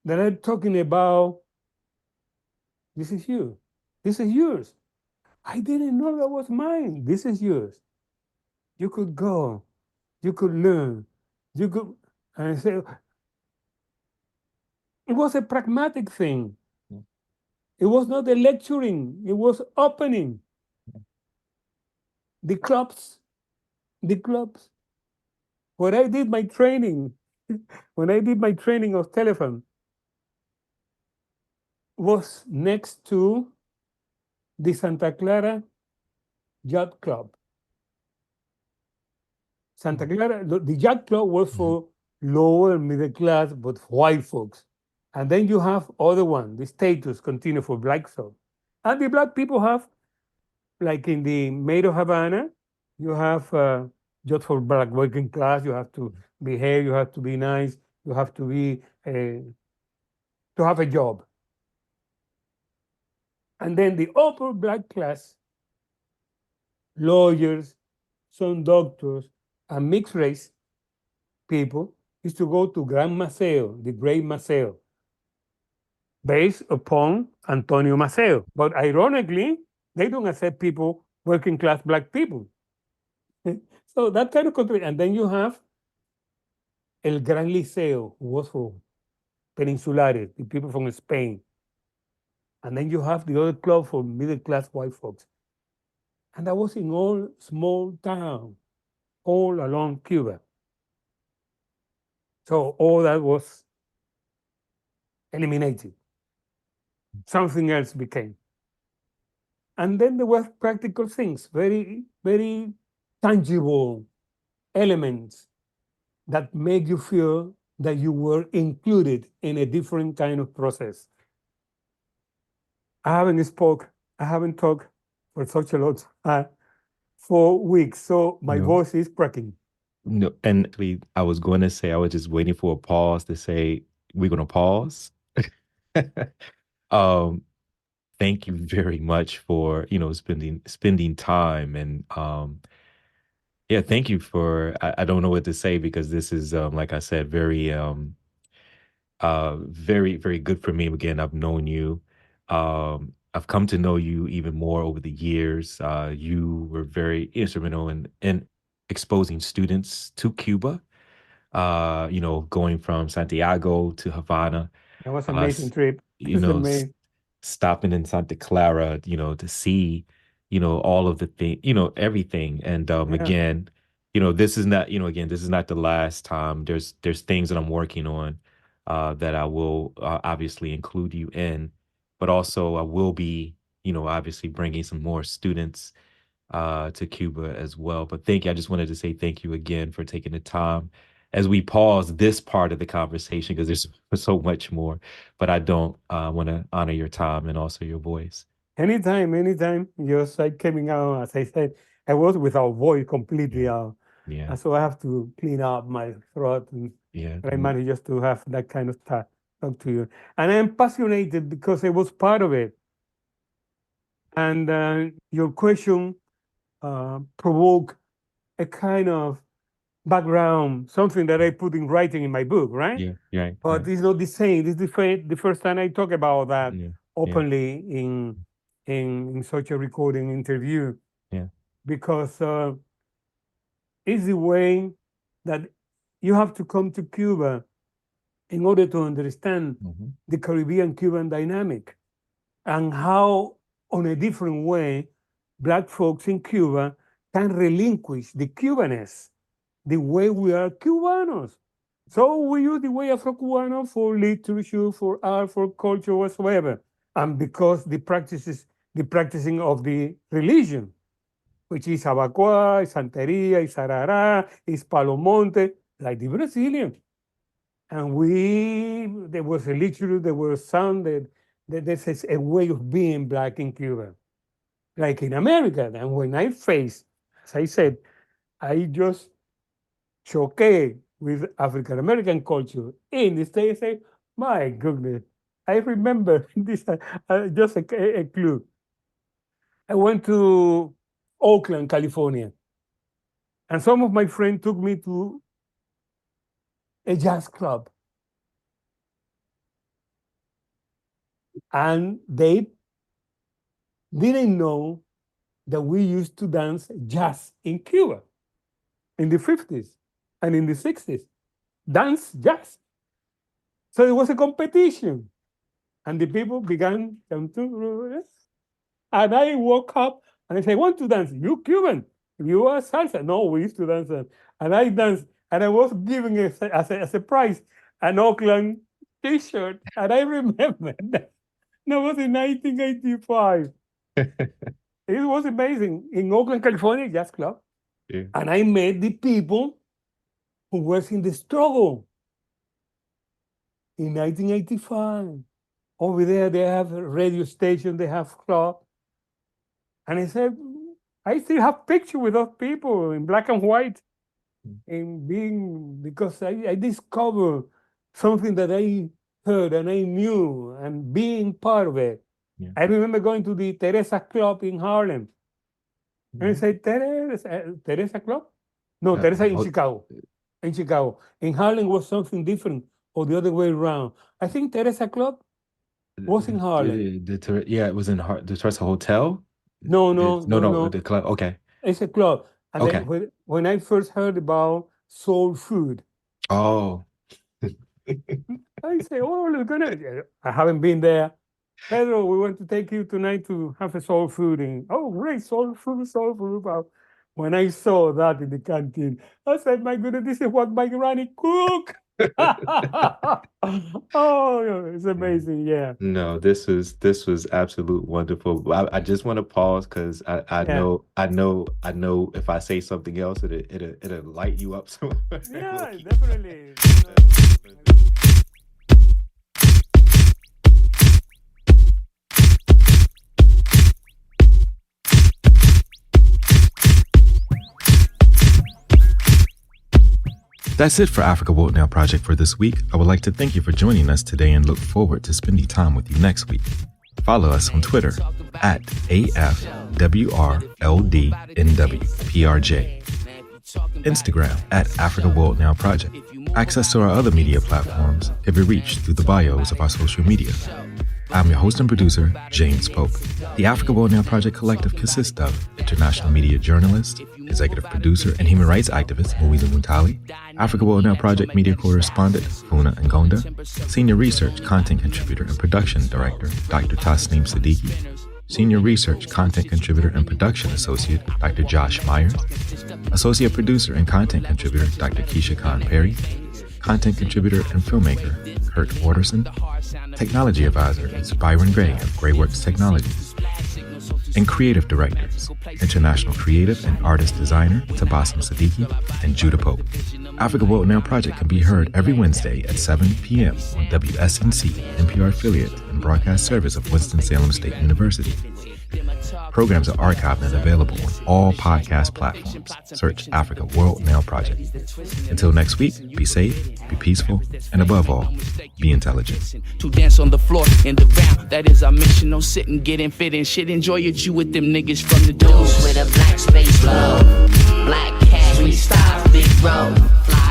that are talking about, this is you, this is yours. I didn't know that was mine. This is yours. You could go, you could learn, you could, and I say, it was a pragmatic thing. It was not a lecturing, it was opening. The clubs, when I did my training, of telephone, was next to the Santa Clara Yacht Club. Santa Clara, the Yacht Club was for lower middle class, but white folks. And then you have other one, the status continue for black folks. And the black people have, like in the Maids of Havana, you have just for black working class, you have to behave, you have to be nice, you have to be, to have a job. And then the upper black class, lawyers, some doctors, and mixed race people, is to go to Gran Maceo, the Great Maceo, based upon Antonio Maceo. But ironically, they don't accept people, working class black people. So that kind of country. And then you have El Gran Liceo, who was for Peninsulares, the people from Spain. And then you have the other club for middle class white folks. And that was in all small towns, all along Cuba. So all that was eliminated. Something else became. And then there were practical things, very, very tangible elements that make you feel that you were included in a different kind of process. I haven't talked for such a long time, 4 weeks, so my No. voice is cracking. No, and I was going to say I was just waiting for a pause to say we're going to pause. um, Thank you very much for spending time and yeah, thank you for I don't know what to say because this is like I said very very good for me. Again, I've known you. I've come to know you even more over the years. You were very instrumental in exposing students to Cuba. Going from Santiago to Havana, That was an us, amazing trip. you It's know, amazing. stopping in Santa Clara, to see, all of the thing, everything. And Yeah. again, this is not, again, this is not the last time. There's things that I'm working on that I will obviously include you in, but also I will be, obviously bringing some more students to Cuba as well. But thank you. I just wanted to say thank you again for taking the time as we pause this part of the conversation because there's so much more. But I don't want to honor your time and also your voice. Anytime, anytime. Just like coming out, as I said, I was without voice completely Yeah, out. yeah, And so I have to clean up my throat. yeah. But I managed just to have that kind of talk to you. And I'm passionate because I was part of it. And your question provoked a kind of background, something that I put in writing in my book, right? Yeah, right, But right. it's not the same. This is the first time I talk about that Yeah, yeah, openly in such a recording interview yeah. because it's the way that you have to come to Cuba in order to understand Hmm. the Caribbean Cuban dynamic and how, on a different way, Black folks in Cuba can relinquish the Cubanness, the way we are Cubanos. So we use the way Afro-Cubano for literature, for art, for culture, whatsoever. And because the practicing of the religion, which is Abacuá, is Santeria, is Sarará, is Palomonte, like the Brazilian. And there was a literature, there was sound, that this is a way of being Black in Cuba, like in America. And when I faced, as I said, I just choqué with African American culture in the States. I say, my goodness, I remember this, just a clue. I went to Oakland, California, and some of my friends took me to a jazz club. And they didn't know that we used to dance jazz in Cuba in the 50s and in the 60s. Dance jazz. So it was a competition. And the people began, and I woke up and I said, I want to dance. You Cuban, you are salsa. No, we used to dance. And I danced, and I was giving as a prize an Oakland t-shirt. And I remember that. That was in 1985. It was amazing in Oakland, California, jazz club. Yeah. And I met the people who was in the struggle in 1985. Over there, they have a radio station, they have club. And I said, I still have picture with those people in black and white, because I discovered something that I heard and I knew and being part of it. Yeah. I remember going to the Teresa Club in Harlem. And I said, Teresa Club? No, Teresa in Chicago. In Chicago. In Harlem was something different, or the other way around. I think Teresa Club was in Harlem. Yeah, it was in the Teresa Hotel. No, no, No, no. the club. Okay, It's a club. And okay. when I first heard about soul food, Oh, I say, oh, look, I haven't been there. Pedro, we want to take you tonight to have a soul food. And, oh, great, soul food, soul food. Wow. When I saw that in the canteen, I said, my goodness, this is what my granny cooked. Oh, it's amazing. Yeah. No, this was absolute wonderful. I just want to pause because I Yeah. know if I say something else, it'll light you up. So Yeah, definitely. That's it for Africa World Now Project for this week. I would like to thank you for joining us today and look forward to spending time with you next week. Follow us on Twitter at AFWRLDNWPRJ. Instagram at Africa World Now Project. Access to our other media platforms can be reached through the bios of our social media. I'm your host and producer, James Pope. The Africa World Now Project Collective consists of international media journalist, executive producer, and human rights activist, Muiza Muntali, Africa World Now Project media correspondent, Funa Ngonda, senior research, content contributor, and production director, Dr. Tasneem Siddiqui, senior research, content contributor, and production associate, Dr. Josh Myers, associate producer and content contributor, Dr. Keisha Khan Perry, content contributor and filmmaker, Kurt Waterson, technology advisor is Byron Gray of Grayworks Technologies, and creative directors, international creative and artist designer Tabassum Siddiqui and Judah Pope. Africa World Now Project can be heard every Wednesday at 7 p.m. on WSNC, NPR affiliate and broadcast service of Winston-Salem State University. Programs are archived and available on all podcast platforms. Search Africa World Now Project. Until next week, be safe, be peaceful, and above all, be intelligent. To dance on the floor in the round, that is our mission. No sitting, getting fit and shit. Enjoy your Jew with them niggas from the dudes. With a black space flow, black cat, freestyle, big road, fly.